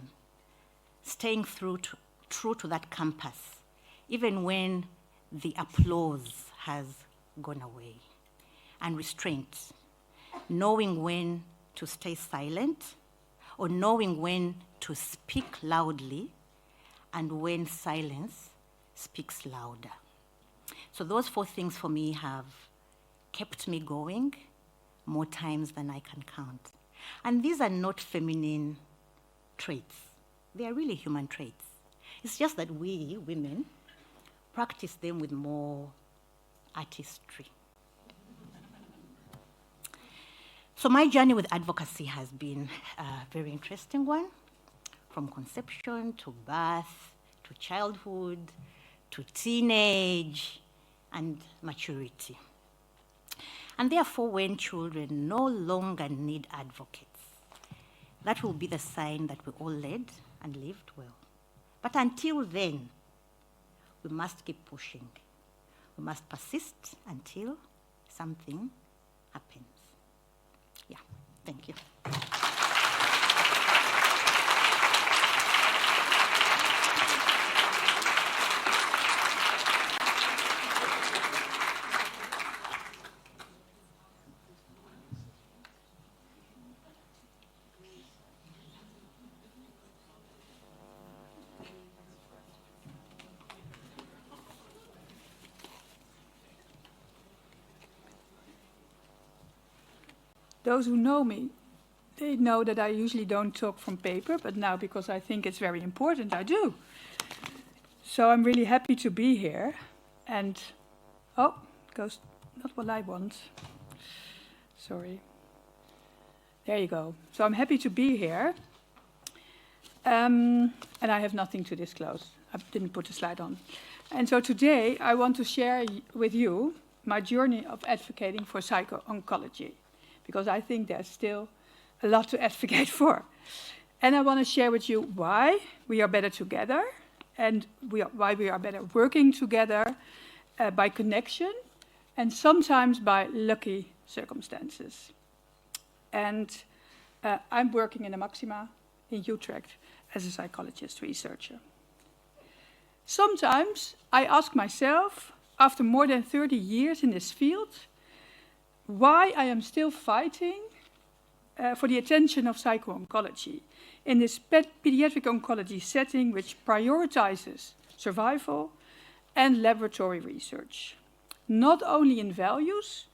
Staying true to that compass, even when the applause has gone away. And restraint. Knowing when to stay silent, or knowing when to speak loudly, and when silence speaks louder. So those 4 things for me have kept me going more times than I can count. And these are not feminine traits. They are really human traits. It's just that we, women, practice them with more artistry. So my journey with advocacy has been a very interesting one, from conception to birth, to childhood, to teenage, and maturity. And therefore, when children no longer need advocates, that will be the sign that we all led and lived well. But until then, we must keep pushing. We must persist until something happens. Yeah, thank you. Those who know me, they know that I usually don't talk from paper, but now because I think it's very important, I do. So I'm really happy to be here. And, oh, goes not what I want. Sorry. There you go. So I'm happy to be here. And I have nothing to disclose. I didn't put a slide on. And so today I want to share with you my journey of advocating for psycho-oncology, because I think there's still a lot to advocate for. And I want to share with you why we are better together, and why we are better working together by connection, and sometimes by lucky circumstances. And I'm working in the Maxima in Utrecht as a psychologist researcher. Sometimes I ask myself, after more than 30 years in this field, why I am still fighting for the attention of psycho-oncology in this pediatric oncology setting which prioritizes survival and laboratory research, not only in values,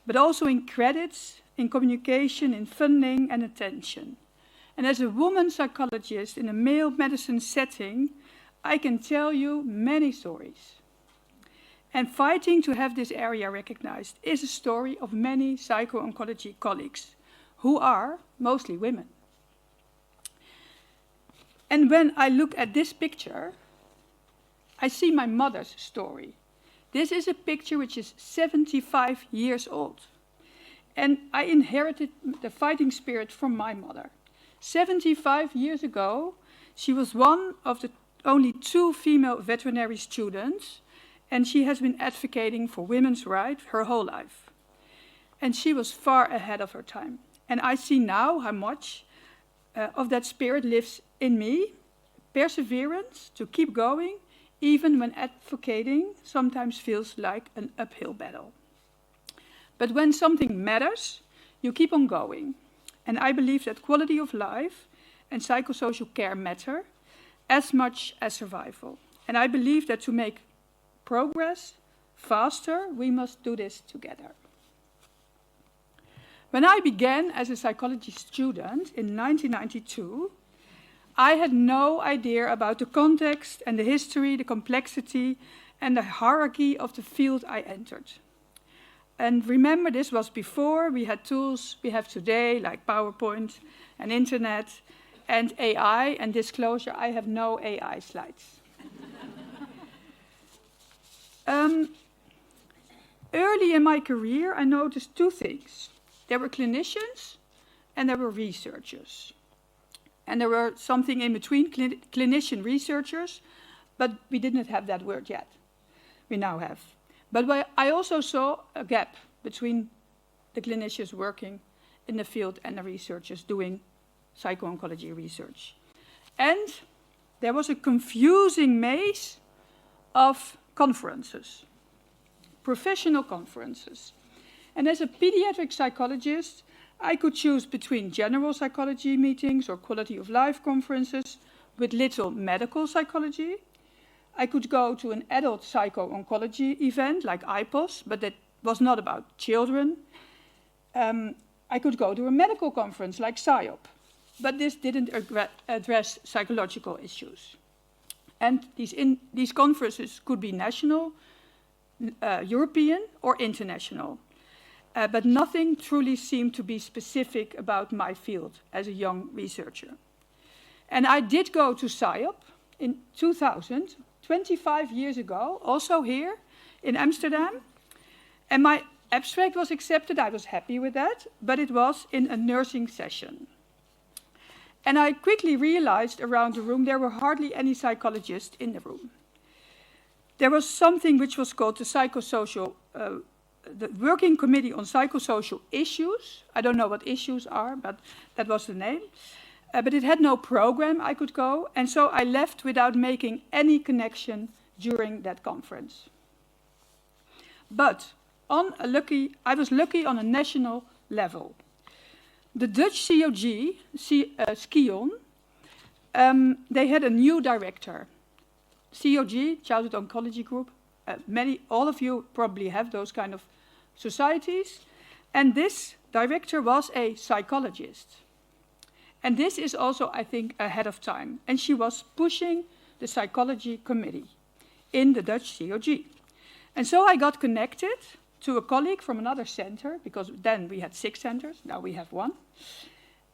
but also in credits, in communication, in funding and attention. And as a woman psychologist in a male medicine setting, I can tell you many stories. And fighting to have this area recognized is a story of many psycho-oncology colleagues, who are mostly women. And when I look at this picture, I see my mother's story. This is a picture which is 75 years old. And I inherited the fighting spirit from my mother. 75 years ago, she was one of the only 2 female veterinary students and she has been advocating for women's rights her whole life. And she was far ahead of her time. And I see now how much of that spirit lives in me, perseverance to keep going, even when advocating sometimes feels like an uphill battle. But when something matters, you keep on going. And I believe that quality of life and psychosocial care matter as much as survival. And I believe that to make progress faster, we must do this together. When I began as a psychology student in 1992, I had no idea about the context and the history, the complexity and the hierarchy of the field I entered. And remember, this was before we had tools we have today, like PowerPoint and internet and AI. And disclosure, I have no AI slides. Early in my career, I noticed two things. There were clinicians and there were researchers. And there were something in between clinician researchers, but we didn't have that word yet. We now have. But I also saw a gap between the clinicians working in the field and the researchers doing psycho-oncology research. And there was a confusing maze of conferences, professional conferences. And as a pediatric psychologist, I could choose between general psychology meetings or quality of life conferences with little medical psychology. I could go to an adult psycho-oncology event like IPOS, but that was not about children. I could go to a medical conference like PSYOP, but this didn't address psychological issues. And these conferences could be national, European, or international. But nothing truly seemed to be specific about my field as a young researcher. And I did go to PSYOP in 2000, 25 years ago, also here in Amsterdam. And my abstract was accepted, I was happy with that, but it was in a nursing session. And I quickly realized around the room there were hardly any psychologists in the room. There was something which was called the psychosocial the Working Committee on Psychosocial Issues. I don't know what issues are, but that was the name. But it had no program I could go, and so I left without making any connection during that conference. But I was lucky on a national level. The Dutch COG, Skion, they had a new director. COG, Childhood Oncology Group, all of you probably have those kind of societies. And this director was a psychologist. And this is also, I think, ahead of time. And she was pushing the psychology committee in the Dutch COG. And so I got connected to a colleague from another center, because then we had 6 centers, now we have 1.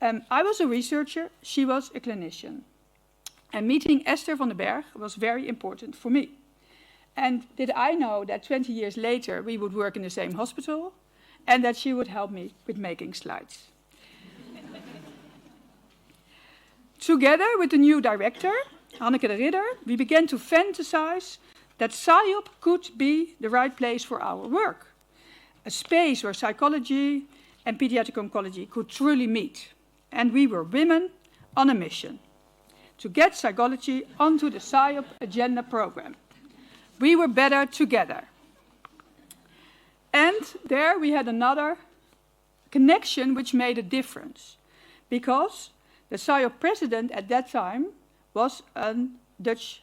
I was a researcher, she was a clinician. And meeting Esther van den Berg was very important for me. And did I know that 20 years later we would work in the same hospital and that she would help me with making slides. Together with the new director, Hanneke de Ridder, we began to fantasize that PSYOP could be the right place for our work, a space where psychology and pediatric oncology could truly meet. And we were women on a mission to get psychology onto the PSYOP agenda program. We were better together. And there we had another connection which made a difference, because the PSYOP president at that time was a Dutch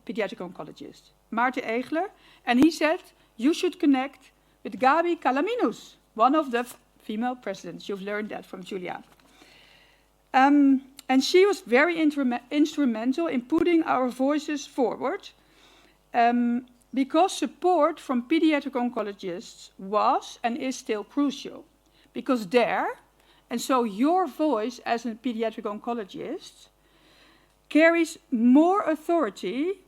pediatric oncologist, Maarten Egler, and he said, you should connect with Gabi Calaminus, one of the female presidents. You've learned that from Julia. And she was very instrumental in putting our voices forward, because support from pediatric oncologists was and is still crucial. Because and so your voice as a pediatric oncologist carries more authority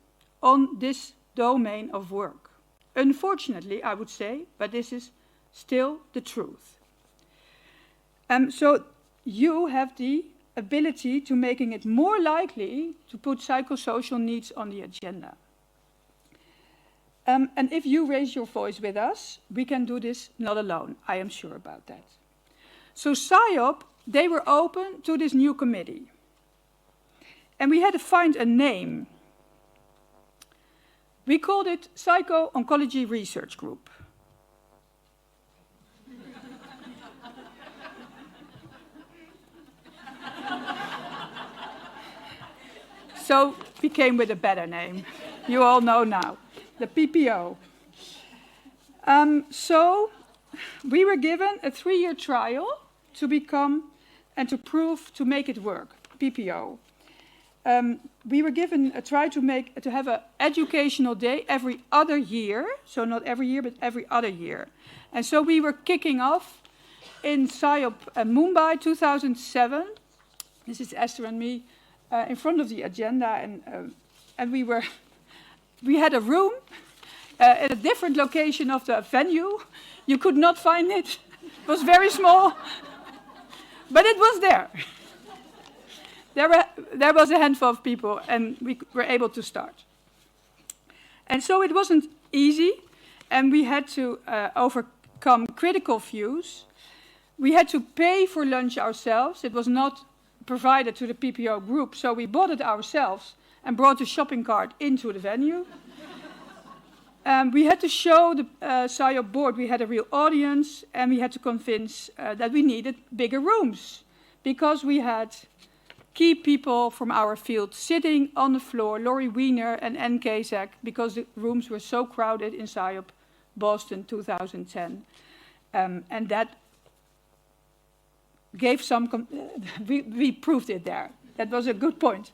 on this domain of work. Unfortunately, I would say, but this is still the truth. So you have the ability to making it more likely to put psychosocial needs on the agenda. And if you raise your voice with us, we can do this not alone. I am sure about that. So SIOP, they were open to this new committee. And we had to find a name. We called it Psycho-Oncology Research Group. So we came with a better name. You all know now, the PPO. So we were given a 3-year trial to become and to prove to make it work, PPO. We were given a try to have an educational day every other year, so not every year, but every other year. And so we were kicking off in SIOP Mumbai 2007. This is Esther and me in front of the agenda, and we had a room at a different location of the venue. You could not find it. It was very small, but it was there. There was a handful of people, and we were able to start. And so it wasn't easy, and we had to overcome critical views. We had to pay for lunch ourselves. It was not provided to the PPO group, so we bought it ourselves and brought the shopping cart into the venue. We had to show the SIOP board we had a real audience, and we had to convince that we needed bigger rooms, because we had key people from our field sitting on the floor, Laurie Wiener and Ann Kazak, because the rooms were so crowded in SIOP Boston 2010. And that gave some, we proved it there. That was a good point.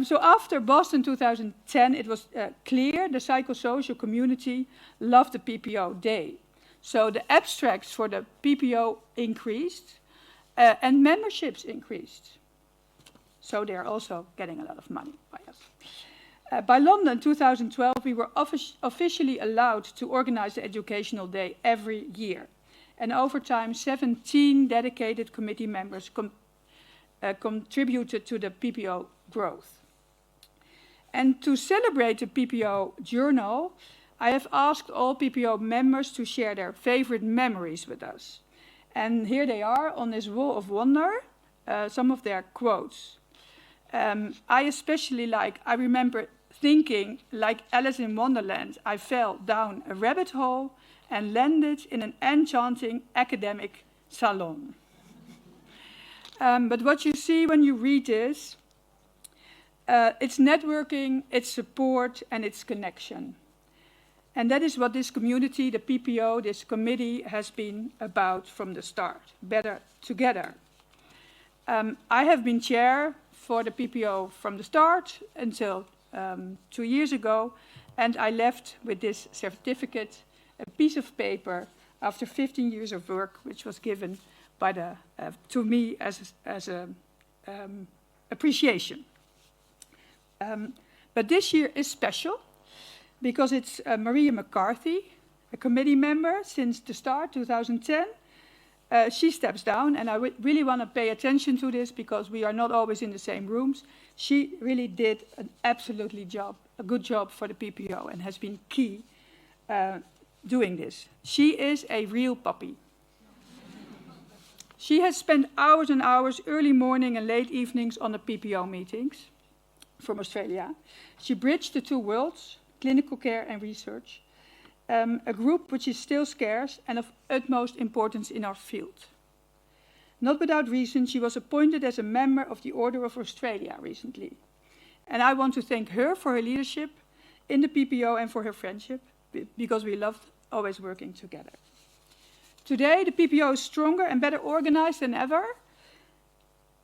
So after Boston 2010, it was clear the psychosocial community loved the PPO day. So the abstracts for the PPO increased and memberships increased. So they're also getting a lot of money by us. By London 2012, we were officially allowed to organize the educational day every year. And over time, 17 dedicated committee members contributed to the PPO growth. And to celebrate the PPO journal, I have asked all PPO members to share their favorite memories with us. And here they are on this wall of wonder, some of their quotes. I especially I remember thinking, like Alice in Wonderland, I fell down a rabbit hole and landed in an enchanting academic salon. But what you see when you read this, it's networking, it's support, and it's connection. And that is what this community, the PPO, this committee, has been about from the start, better together. I have been chair for the PPO from the start until 2 years ago, and I left with this certificate, a piece of paper, after 15 years of work, which was given by to me as an appreciation. But this year is special because it's Maria McCarthy, a committee member since the start, 2010. She steps down, and I really want to pay attention to this because we are not always in the same rooms. She really did an a good job for the PPO and has been key doing this. She is a real puppy. She has spent hours and hours, early morning and late evenings on the PPO meetings from Australia. She bridged the two worlds, clinical care and research, a group which is still scarce and of utmost importance in our field. Not without reason, she was appointed as a member of the Order of Australia recently. And I want to thank her for her leadership in the PPO and for her friendship, because we loved always working together. Today, the PPO is stronger and better organized than ever.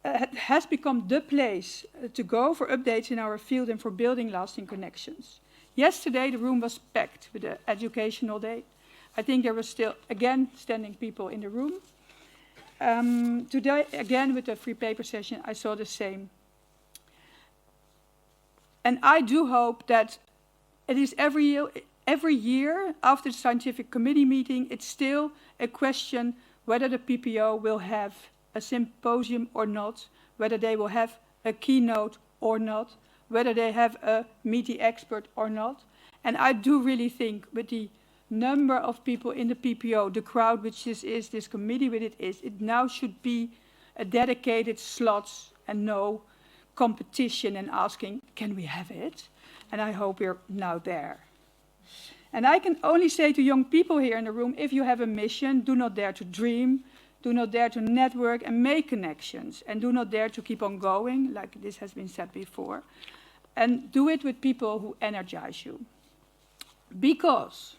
It has become the place to go for updates in our field and for building lasting connections. Yesterday, the room was packed with the educational day. I think there were still, again, standing people in the room. Today, again, with the free paper session, I saw the same. And I do hope that it is every year after the scientific committee meeting, it's still a question whether the PPO will have a symposium or not, whether they will have a keynote or not, whether they have a meaty expert or not. And I do really think with the number of people in the PPO, the crowd which this is, this committee with it now should be a dedicated slots and no competition and asking, can we have it? And I hope we're now there. And I can only say to young people here in the room, if you have a mission, do not dare to dream, do not dare to network and make connections, and do not dare to keep on going, like this has been said before. And do it with people who energize you. Because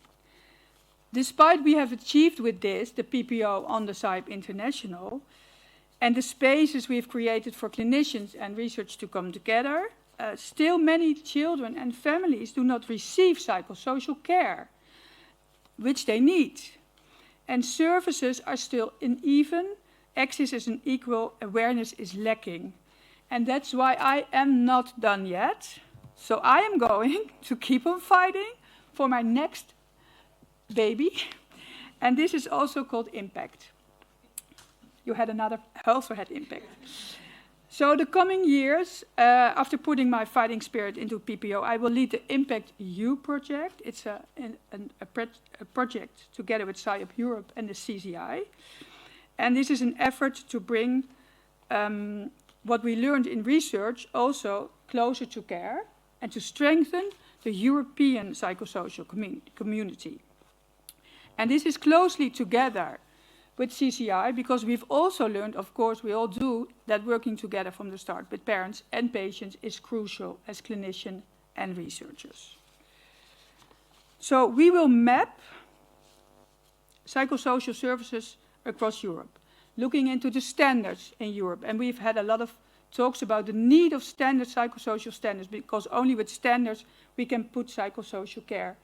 despite we have achieved with this, the PPO on the SIPE International, and the spaces we've created for clinicians and research to come together, still many children and families do not receive psychosocial care, which they need. And services are still uneven, access is unequal, awareness is lacking. And that's why I am not done yet. So I am going to keep on fighting for my next baby. And this is also called impact. You had another, I also had impact. So the coming years, after putting my fighting spirit into PPO, I will lead the Impact U project. It's a project together with SIOP Europe and the CCI. And this is an effort to bring what we learned in research also closer to care and to strengthen the European psychosocial community. And this is closely together with CCI, because we've also learned, of course, we all do, that working together from the start with parents and patients is crucial as clinicians and researchers. So we will map psychosocial services across Europe, looking into the standards in Europe. And we've had a lot of talks about the need of standard psychosocial standards, because only with standards we can put psychosocial care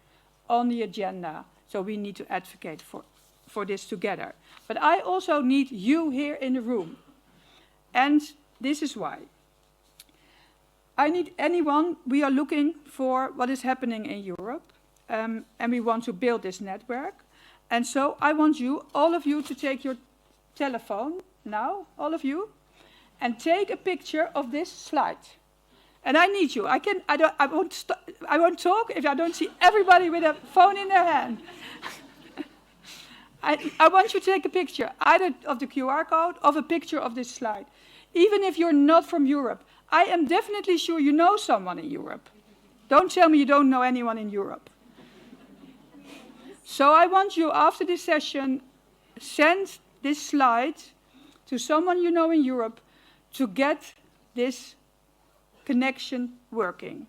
on the agenda. So we need to advocate for this together. But I also need you here in the room. And this is why. I need anyone. We are looking for what is happening in Europe, and we want to build this network. And so I want you, all of you, to take your telephone now, all of you, and take a picture of this slide. And I need you. I won't talk if I don't see everybody with a phone in their hand. I want you to take a picture, either of the QR code or a picture of this slide. Even if you're not from Europe, I am definitely sure you know someone in Europe. Don't tell me you don't know anyone in Europe. So I want you, after this session, send this slide to someone you know in Europe to get this connection working.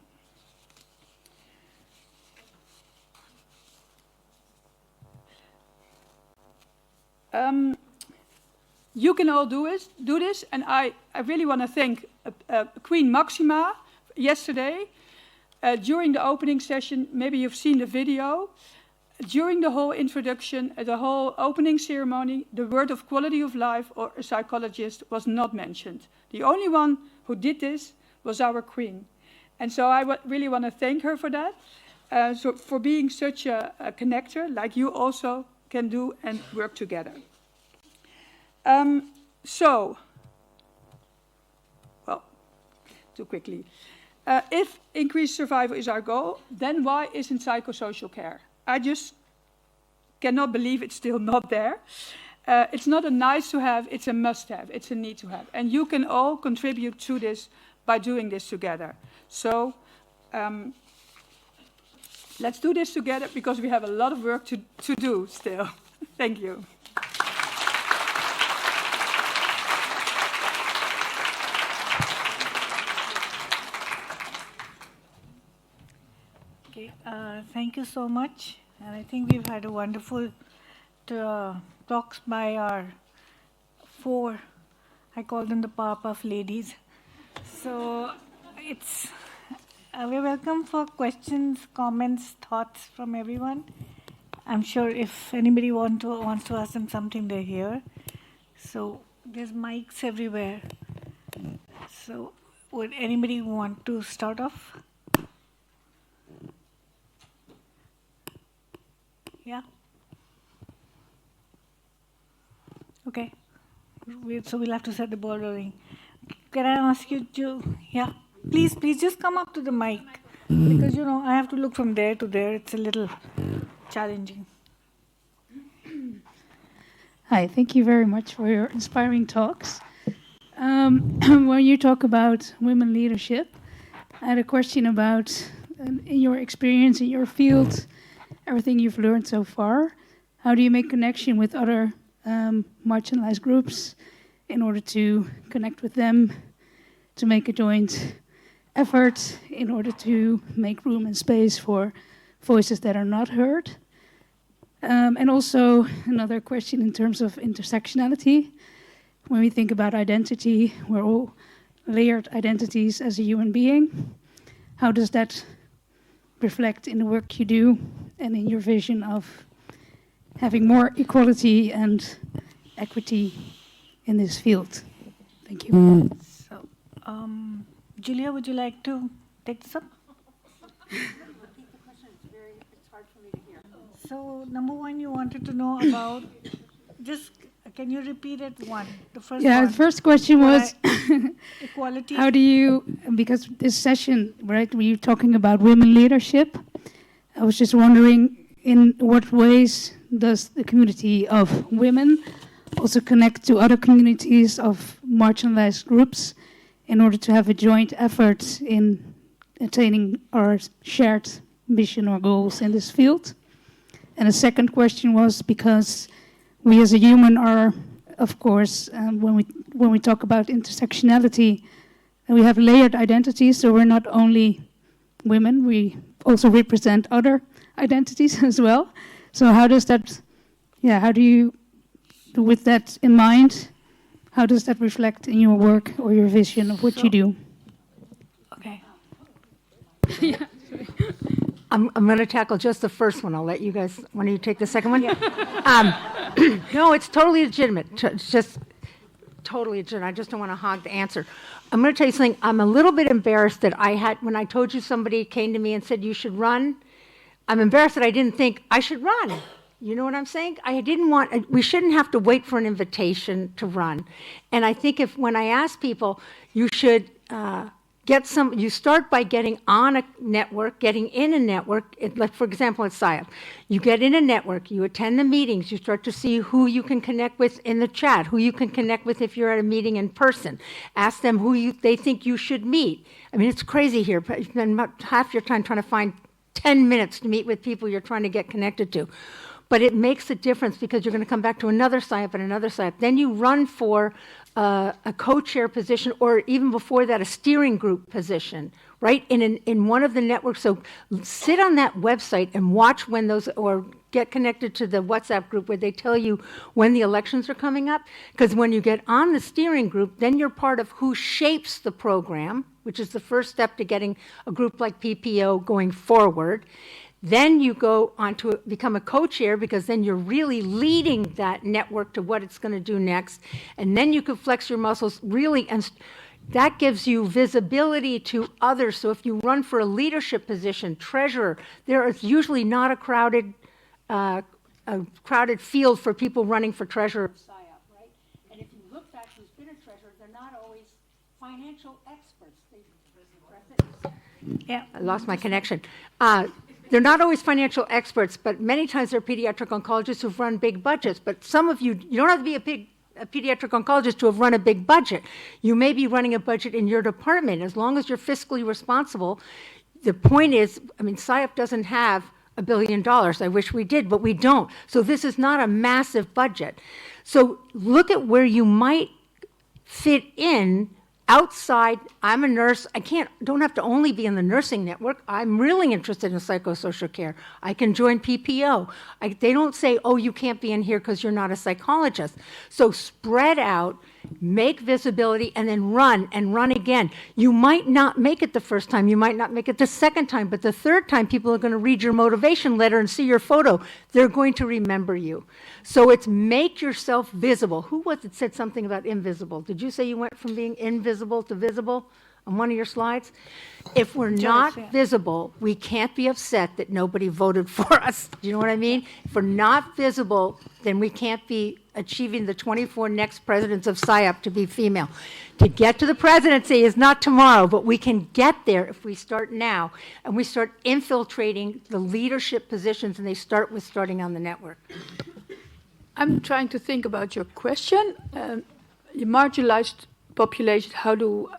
You can all do this, and I really want to thank Queen Maxima yesterday. During the opening session, maybe you've seen the video, during the whole introduction, the whole opening ceremony, the word of quality of life or a psychologist was not mentioned. The only one who did this was our Queen. And so I really want to thank her for that, so for being such a connector, like you also can do and work together. Too quickly. If increased survival is our goal, then why isn't psychosocial care? I just cannot believe it's still not there. It's not a nice to have, it's a must have, it's a need to have. And you can all contribute to this by doing this together. So let's do this together, because we have a lot of work to do still. Thank you. Okay, thank you so much. And I think we've had a wonderful talks by our 4, I call them the Powerpuff Ladies. So it's we're welcome for questions, comments, thoughts from everyone. I'm sure if anybody wants to ask them something, they're here. So there's mics everywhere. So would anybody want to start off? Yeah. Okay. So we'll have to set the ball rolling. Can I ask you to, yeah, please just come up to the mic. because I have to look from there to there. It's a little challenging. Hi, thank you very much for your inspiring talks. When you talk about women leadership, I had a question about, in your experience, in your field, everything you've learned so far, how do you make connection with other marginalized groups in order to connect with them, to make a joint effort in order to make room and space for voices that are not heard? And also another question in terms of intersectionality. When we think about identity, we're all layered identities as a human being. How does that reflect in the work you do and in your vision of having more equality and equity in this field? Thank you. So, Julia, would you like to take this up? So, number one, you wanted to know about, just can you repeat it one? The first Yeah, one. the first question was, Equality. how do you, because this session, right, we're talking about women leadership. I was just wondering, in what ways does the community of women also connect to other communities of marginalized groups in order to have a joint effort in attaining our shared mission or goals in this field? And the second question was, because we as a human are, of course, when we talk about intersectionality, we have layered identities, so we're not only women, we also represent other identities as well. So how does that, how do you, with that in mind, how does that reflect in your work or your vision of what you do? Okay. I'm going to tackle just the first one. I'll let you guys, when you take the second one? No, it's totally legitimate. It's just totally legitimate. I just don't want to hog the answer. I'm going to tell you something. I'm a little bit embarrassed that when I told you somebody came to me and said you should run, I'm embarrassed that I didn't think I should run. You know what I'm saying? We shouldn't have to wait for an invitation to run. And I think when I ask people, you should you start by getting on a network, getting in a network, like for example at SIOP. You get in a network, you attend the meetings, you start to see who you can connect with in the chat, who you can connect with if you're at a meeting in person. Ask them who they think you should meet. I mean, it's crazy here, but you spend about half your time trying to find 10 minutes to meet with people you're trying to get connected to. But it makes a difference because you're going to come back to another SIOP and another SIOP. Then you run for a co-chair position, or even before that, a steering group position, right, in one of the networks. So sit on that website and watch when those, or get connected to the WhatsApp group where they tell you when the elections are coming up. Because when you get on the steering group, then you're part of who shapes the program, which is the first step to getting a group like PPO going forward. Then you go on to become a co-chair, because then you're really leading that network to what it's going to do next. And then you can flex your muscles really, and that gives you visibility to others. So if you run for a leadership position, treasurer, there is usually not a crowded field for people running for treasurer. Right? And if you look back who's been a treasurer, they're not always financial experts. Yeah. I lost my connection. They're not always financial experts, but many times they're pediatric oncologists who've run big budgets. But some of you don't have to be a pediatric oncologist to have run a big budget. You may be running a budget in your department. As long as you're fiscally responsible, the point is, I mean, SIOP doesn't have $1 billion. I wish we did, but we don't. So this is not a massive budget. So look at where you might fit in outside. I'm a nurse. Don't have to only be in the nursing network. I'm really interested in psychosocial care. I can join PPO. They don't say, oh, you can't be in here because you're not a psychologist. So spread out, make visibility, and then run again. You might not make it the first time. You might not make it the second time, but the third time people are going to read your motivation letter and see your photo. They're going to remember you. So it's make yourself visible. Who was it said something about invisible? Did you say you went from being invisible to visible? on one of your slides. If we're not yeah. visible, we can't be upset that nobody voted for us. Do you know what I mean? If we're not visible, then we can't be achieving the 24 next presidents of SIOP to be female. To get to the presidency is not tomorrow, but we can get there if we start now and we start infiltrating the leadership positions, and they start with starting on the network. I'm trying to think about your question. The marginalized population, how do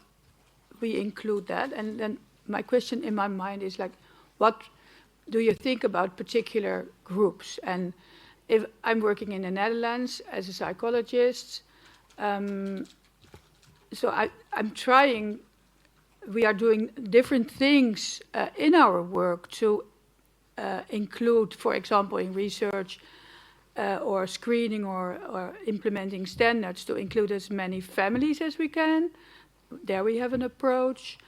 we include that? And then my question in my mind is like, what do you think about particular groups? And if I'm working in the Netherlands as a psychologist, so I'm trying, we are doing different things in our work to include, for example, in research or screening or implementing standards, to include as many families as we can. There we have an approach.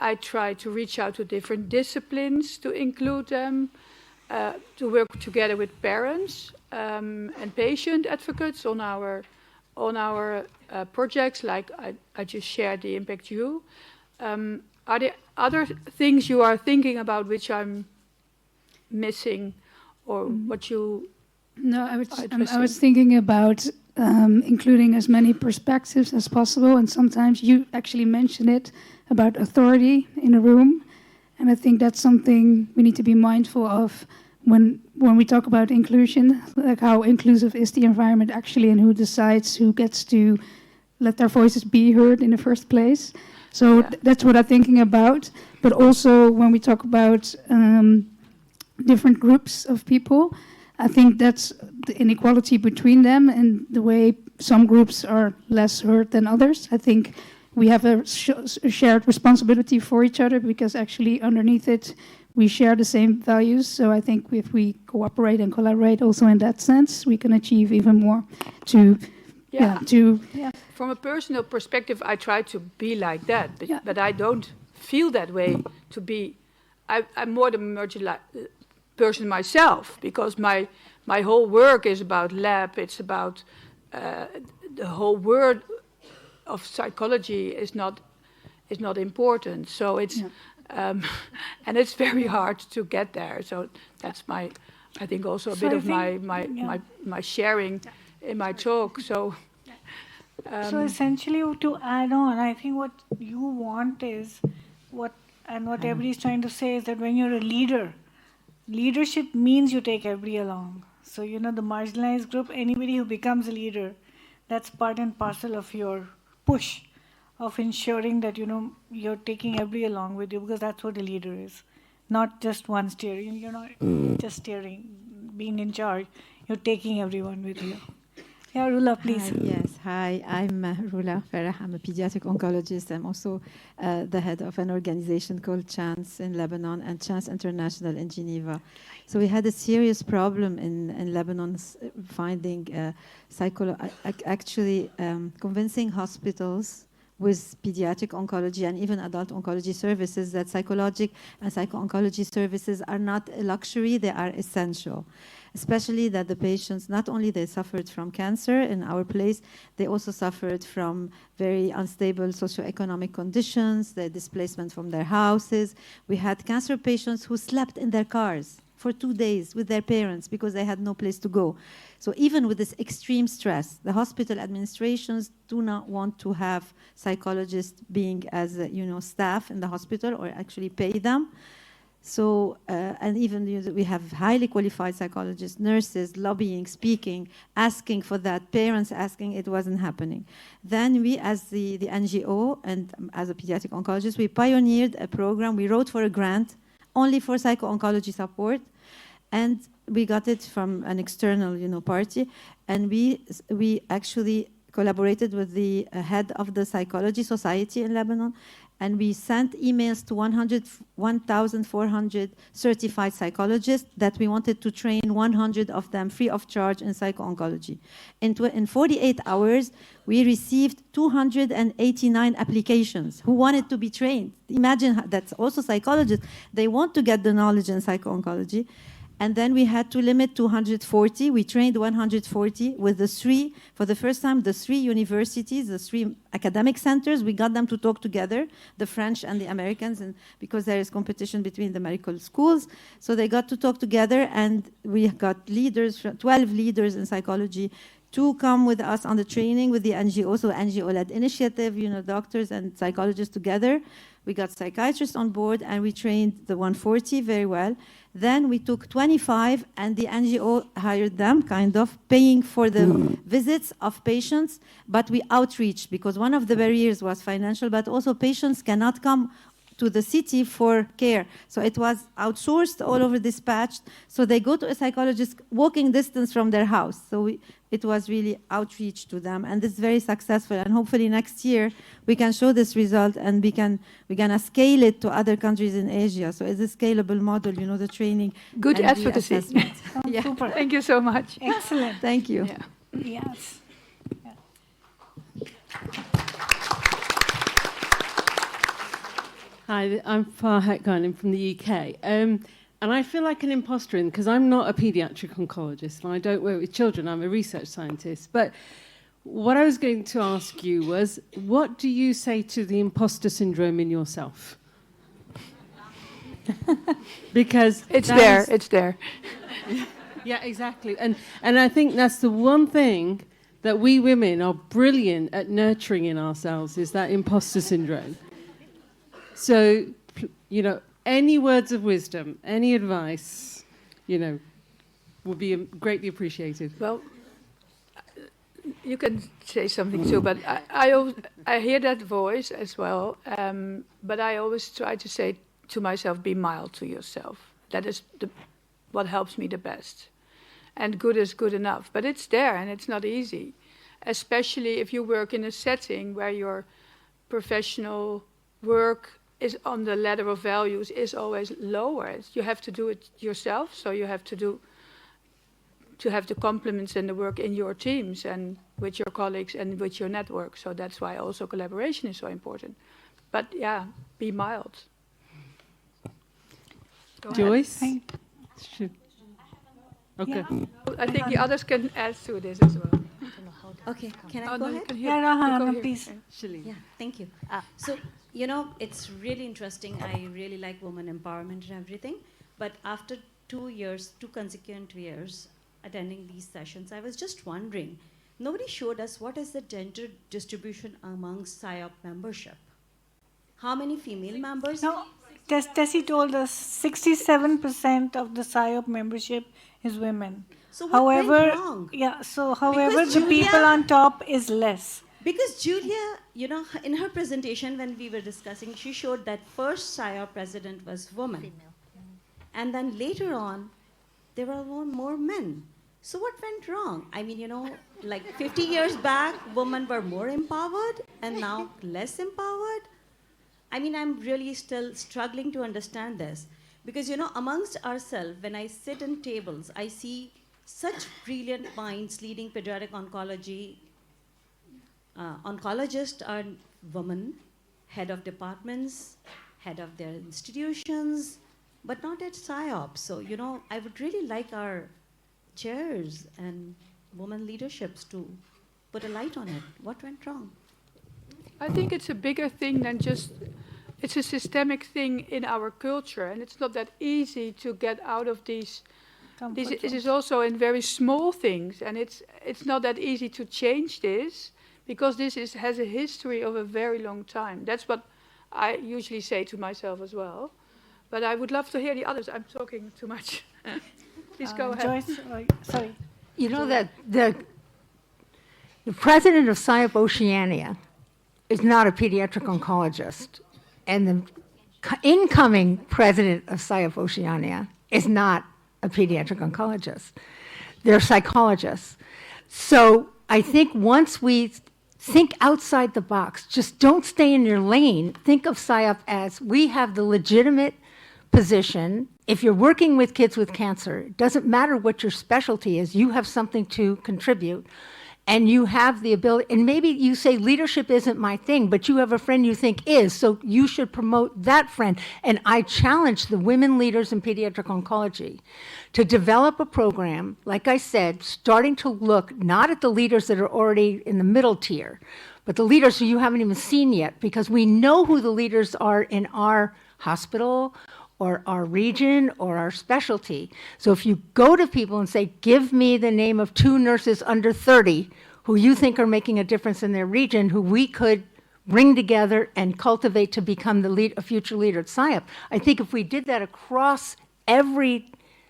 I try to reach out to different disciplines to include them, to work together with parents and patient advocates on our projects, like I just shared the Impact U. Are there other things you are thinking about which I'm missing, or what you? No, I was thinking about including as many perspectives as possible, and sometimes you actually mention it about authority in a room, and I think that's something we need to be mindful of when we talk about inclusion, like how inclusive is the environment actually, and who decides who gets to let their voices be heard in the first place. So that's what I'm thinking about. But also when we talk about different groups of people, I think that's the inequality between them and the way some groups are less heard than others. I think we have a shared responsibility for each other, because actually underneath it, we share the same values. So I think if we cooperate and collaborate also in that sense, we can achieve even more From a personal perspective, I try to be like that, but I don't feel that way to be. I'm more the marginalized person myself, because my whole work is about lab. It's about the whole world of psychology is not important. So it's and it's very hard to get there. So that's I think also a bit of my sharing in my talk. So. So essentially, to add on, I think what you want is what everybody's trying to say is that when you're a leader, leadership means you take everybody along. So, the marginalized group, anybody who becomes a leader, that's part and parcel of your push of ensuring that, you're taking everybody along with you, because that's what a leader is. Not just one steering. You're not just steering, being in charge. You're taking everyone with you. Yeah, Rula, please. Hi, I'm Rula Farah. I'm a pediatric oncologist. I'm also the head of an organization called CHANCE in Lebanon and CHANCE International in Geneva. So we had a serious problem in Lebanon finding convincing hospitals with pediatric oncology and even adult oncology services that psychologic and psycho-oncology services are not a luxury, they are essential. Especially that the patients, not only they suffered from cancer in our place, they also suffered from very unstable socioeconomic conditions, the displacement from their houses. We had cancer patients who slept in their cars for 2 days with their parents because they had no place to go. So even with this extreme stress, the hospital administrations do not want to have psychologists being as staff in the hospital or actually pay them. So, and even we have highly qualified psychologists, nurses, lobbying, speaking, asking for that, parents asking, it wasn't happening. Then we, as the NGO and as a pediatric oncologist, we pioneered a program. We wrote for a grant only for psycho-oncology support, and we got it from an external, party, and we actually collaborated with the head of the Psychology Society in Lebanon, and we sent emails to 1,400 certified psychologists that we wanted to train 100 of them free of charge in psycho-oncology. In 48 hours, we received 289 applications who wanted to be trained. Imagine that's also psychologists. They want to get the knowledge in psycho-oncology. And then we had to limit to 140. We trained 140 with the three, for the first time, the three universities, the three academic centers. We got them to talk together, the French and the Americans, and because there is competition between the medical schools. So they got to talk together, and we got leaders, 12 leaders in psychology, to come with us on the training with the NGO, so NGO-led initiative, doctors and psychologists together. We got psychiatrists on board, and we trained the 140 very well. Then we took 25, and the NGO hired them, kind of, paying for the visits of patients, but we outreach, because one of the barriers was financial, but also patients cannot come to the city for care. So it was outsourced, all over dispatched. So they go to a psychologist walking distance from their house. So it was really outreach to them, and it's very successful. And hopefully next year we can show this result, and we're gonna scale it to other countries in Asia. So it's a scalable model, the training. Good and the advocacy. assessment. Yeah. Super. Thank you so much. Excellent. Thank you. Yeah. Yes. Hi, I'm Farhat Ghanem from the UK. And I feel like an imposter because I'm not a paediatric oncologist and I don't work with children. I'm a research scientist. But what I was going to ask you was, what do you say to the imposter syndrome in yourself? Because It's there. Yeah, exactly. And I think that's the one thing that we women are brilliant at nurturing in ourselves, is that imposter syndrome. So, any words of wisdom, any advice, would be greatly appreciated. Well, you can say something too, but I hear that voice as well. But I always try to say to myself, be mild to yourself. That is what helps me the best. And good is good enough. But it's there, and it's not easy, especially if you work in a setting where your professional work is on the ladder of values is always lower. You have to do it yourself, so you have to have the compliments and the work in your teams and with your colleagues and with your network. So that's why also collaboration is so important. But yeah, be mild. Go Joyce? ahead. Okay. I think the others can add to this as well. Okay, can I Oh, go no, you ahead? can hear. Yeah, You Rahana, go here. please. Yeah, thank you. So, it's really interesting. I really like women empowerment and everything. But after 2 consecutive years attending these sessions, I was just wondering, nobody showed us what is the gender distribution among PSYOP membership. How many female members? No, Tessie told us 67% of the PSYOP membership is women. So what went However, wrong? however, Because the people Julia- on top is less. Because Julia, in her presentation when we were discussing, she showed that first PSYOP president was woman. And then later on, there were more men. So what went wrong? I mean, like 50 years back, women were more empowered and now less empowered. I mean, I'm really still struggling to understand this. Because, amongst ourselves, when I sit in tables, I see such brilliant minds leading pediatric oncology. Oncologists are women, head of departments, head of their institutions, but not at PSYOP. So, I would really like our chairs and women leaderships to put a light on it. What went wrong? I think it's a bigger thing than just, it's a systemic thing in our culture, and it's not that easy to get out of these. It is also in very small things, and it's not that easy to change this, because this has a history of a very long time. That's what I usually say to myself as well. But I would love to hear the others. I'm talking too much. Please go ahead. Joyce, sorry. You know that the president of PSYOP Oceania is not a pediatric oncologist, and the incoming president of PSYOP Oceania is not a pediatric oncologist. They're psychologists. So I think once we think outside the box, just don't stay in your lane. Think of PSYOP as we have the legitimate position. If you're working with kids with cancer, it doesn't matter what your specialty is, you have something to contribute. and you have the ability, and maybe you say leadership isn't my thing, but you have a friend you think is, so you should promote that friend. And I challenge the women leaders in pediatric oncology to develop a program, like I said, starting to look not at the leaders that are already in the middle tier, but the leaders who you haven't even seen yet, because we know who the leaders are in our hospital or our region or our specialty. So if you go to people and say, give me the name of 2 nurses under 30 who you think are making a difference in their region, who we could bring together and cultivate to become a future leader at SIOP. I think if we did that across you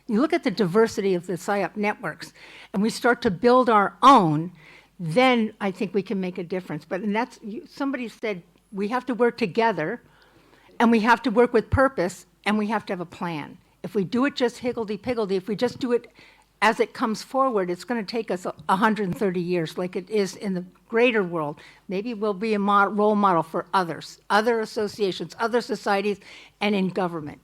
look at the diversity of the SIOP networks, and we start to build our own, then I think we can make a difference. But somebody said we have to work together, and we have to work with purpose, and we have to have a plan. If we do it just higgledy-piggledy, if we just do it as it comes forward, it's going to take us 130 years like it is in the greater world. Maybe we'll be a role model for others, other associations, other societies, and in government,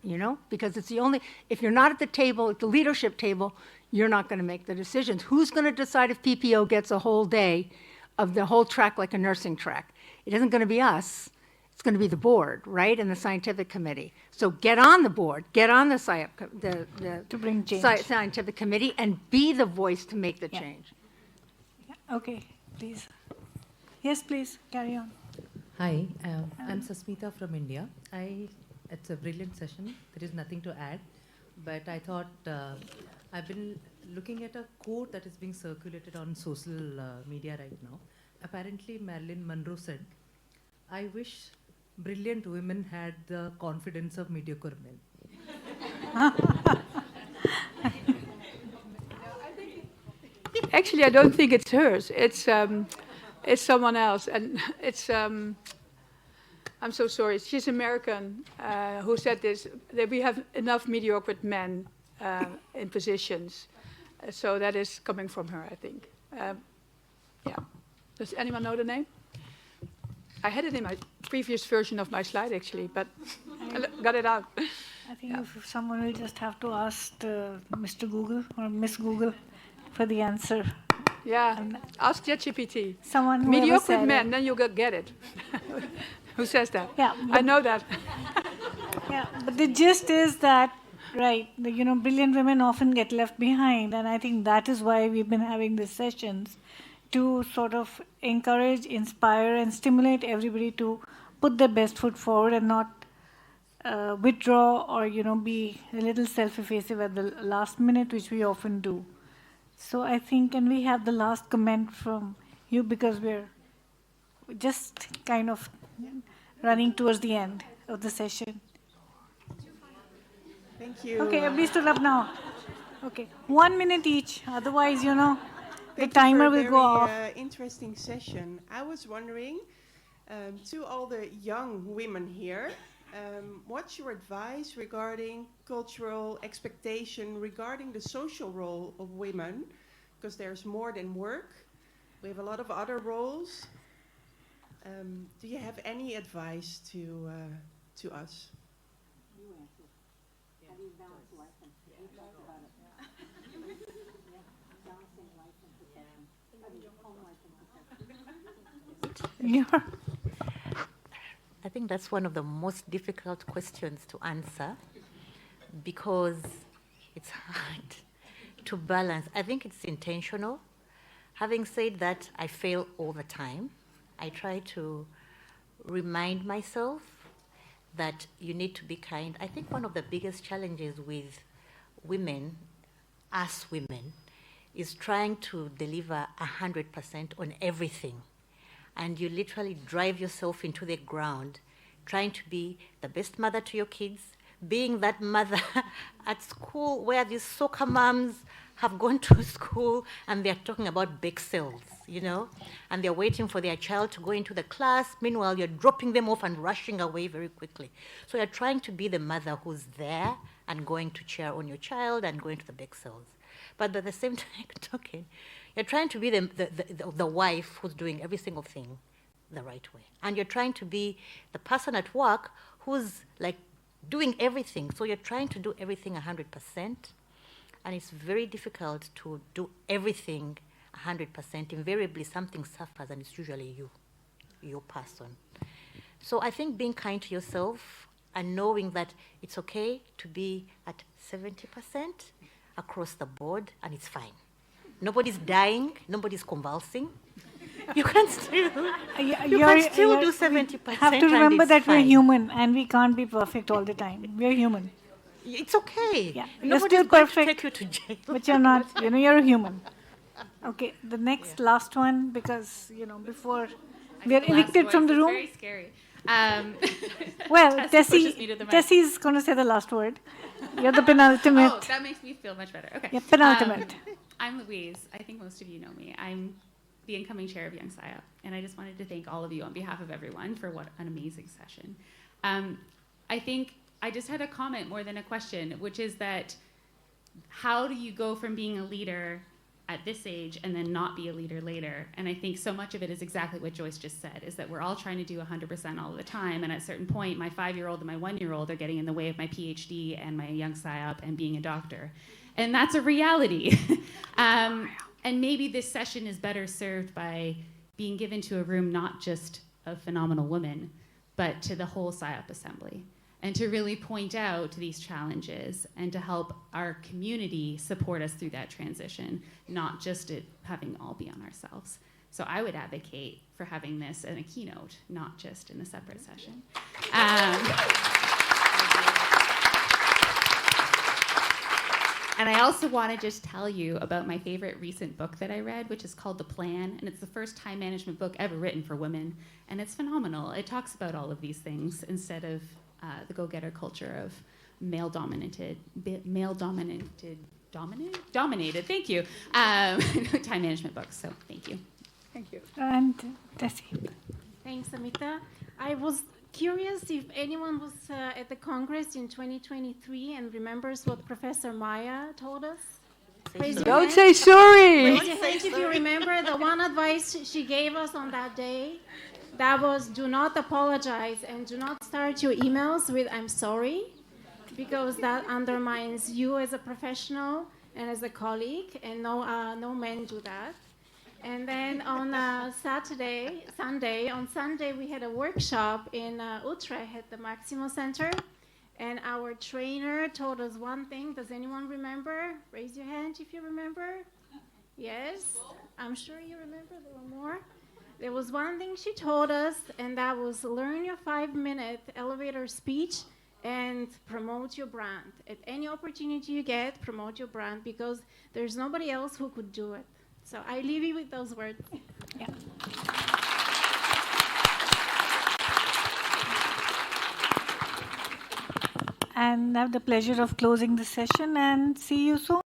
because it's the only, if you're not at the table, at the leadership table, you're not going to make the decisions. Who's going to decide if PPO gets a whole day of the whole track like a nursing track? It isn't going to be us. It's going to be the board, right, and the scientific committee. So get on the board, get on the to bring change. Scientific committee, and be the voice to make the change. Yeah. Okay, please. Yes, please, carry on. Hi, I'm Sasmita from India. It's a brilliant session. There is nothing to add, but I thought I've been looking at a quote that is being circulated on social media right now. Apparently, Marilyn Monroe said, "I wish brilliant women had the confidence of mediocre men." Actually, I don't think it's hers. It's someone else, and it's. I'm so sorry. She's American who said this. That we have enough mediocre men in positions, so that is coming from her, I think. Yeah. Does anyone know the name? I had it in my previous version of my slide, actually, but I got it out. I think if someone will just have to ask Mr. Google or Miss Google for the answer. Yeah, ask ChatGPT. Someone mediocre men, then you'll get it. Who says that? Yeah, I know that. Yeah, but the gist is that, right, brilliant women often get left behind, and I think that is why we've been having these sessions, to sort of encourage, inspire, and stimulate everybody to put their best foot forward and not withdraw or, be a little self-effactive at the last minute, which we often do. So I think, can we have the last comment from you, because we're just kind of running towards the end of the session. Thank you. Okay, everybody stood up now. Okay, 1 minute each, otherwise, the timer will go off. Interesting session. I was wondering, to all the young women here, what's your advice regarding cultural expectation regarding the social role of women? Because there's more than work. We have a lot of other roles. Do you have any advice to us? I think that's one of the most difficult questions to answer because it's hard to balance. I think it's intentional. Having said that, I fail all the time. I try to remind myself that you need to be kind. I think one of the biggest challenges with women, us women, is trying to deliver 100% on everything. And you literally drive yourself into the ground, trying to be the best mother to your kids, being that mother at school where these soccer moms have gone to school and they're talking about bake sales, and they're waiting for their child to go into the class. Meanwhile, you're dropping them off and rushing away very quickly. So you're trying to be the mother who's there and going to cheer on your child and going to the bake sales. But at the same time, you're trying to be the wife who's doing every single thing the right way. And you're trying to be the person at work who's like doing everything. So you're trying to do everything 100%. And it's very difficult to do everything 100%, invariably something suffers, and it's usually your person. So I think being kind to yourself and knowing that it's okay to be at 70% across the board, and it's fine. Nobody's dying, nobody's convulsing. You can still, you can still do 70%. We have to remember that we're human and we can't be perfect all the time. We're human. It's okay. Yeah, Nobody's you're still going to perfect, take you to jail. but you're not. You're a human. Okay, the next last one, because before we are evicted from the room. Very scary. Well, pushes me to the mic. Tessie's going to say the last word. You're the penultimate. Oh, that makes me feel much better. Okay. Yeah, penultimate. I'm Louise. I think most of you know me. I'm the incoming chair of Young SIOP, and I just wanted to thank all of you on behalf of everyone for what an amazing session. I think I just had a comment more than a question, which is that how do you go from being a leader at this age and then not be a leader later? And I think so much of it is exactly what Joyce just said, is that we're all trying to do 100% all the time, and at a certain point, my 5-year-old and my 1-year-old are getting in the way of my PhD and my Young SIOP and being a doctor. And that's a reality. And maybe this session is better served by being given to a room not just of phenomenal women, but to the whole SIOP assembly, and to really point out these challenges and to help our community support us through that transition, not just it having all be on ourselves. So I would advocate for having this in a keynote, not just in a separate session. And I also want to just tell you about my favorite recent book that I read, which is called The Plan, and it's the first time management book ever written for women, and it's phenomenal. It talks about all of these things instead of the go-getter culture of male-dominated, thank you, time management books, so thank you. Thank you. And Tessie. Thanks, Amita. I was curious if anyone was at the Congress in 2023 and remembers what Professor Maya told us. Don't say sorry. Raise your hand if you remember the one advice she gave us on that day. That was, do not apologize and do not start your emails with "I'm sorry," because that undermines you as a professional and as a colleague, and no men do that. And then on Sunday, we had a workshop in Utrecht at the Maximo Center, and our trainer told us one thing. Does anyone remember? Raise your hand if you remember. Yes, I'm sure you remember. There were more. There was one thing she told us, and that was learn your 5-minute elevator speech and promote your brand. At any opportunity you get, promote your brand, because there's nobody else who could do it. So I leave you with those words. Yeah. And I have the pleasure of closing the session, and see you soon.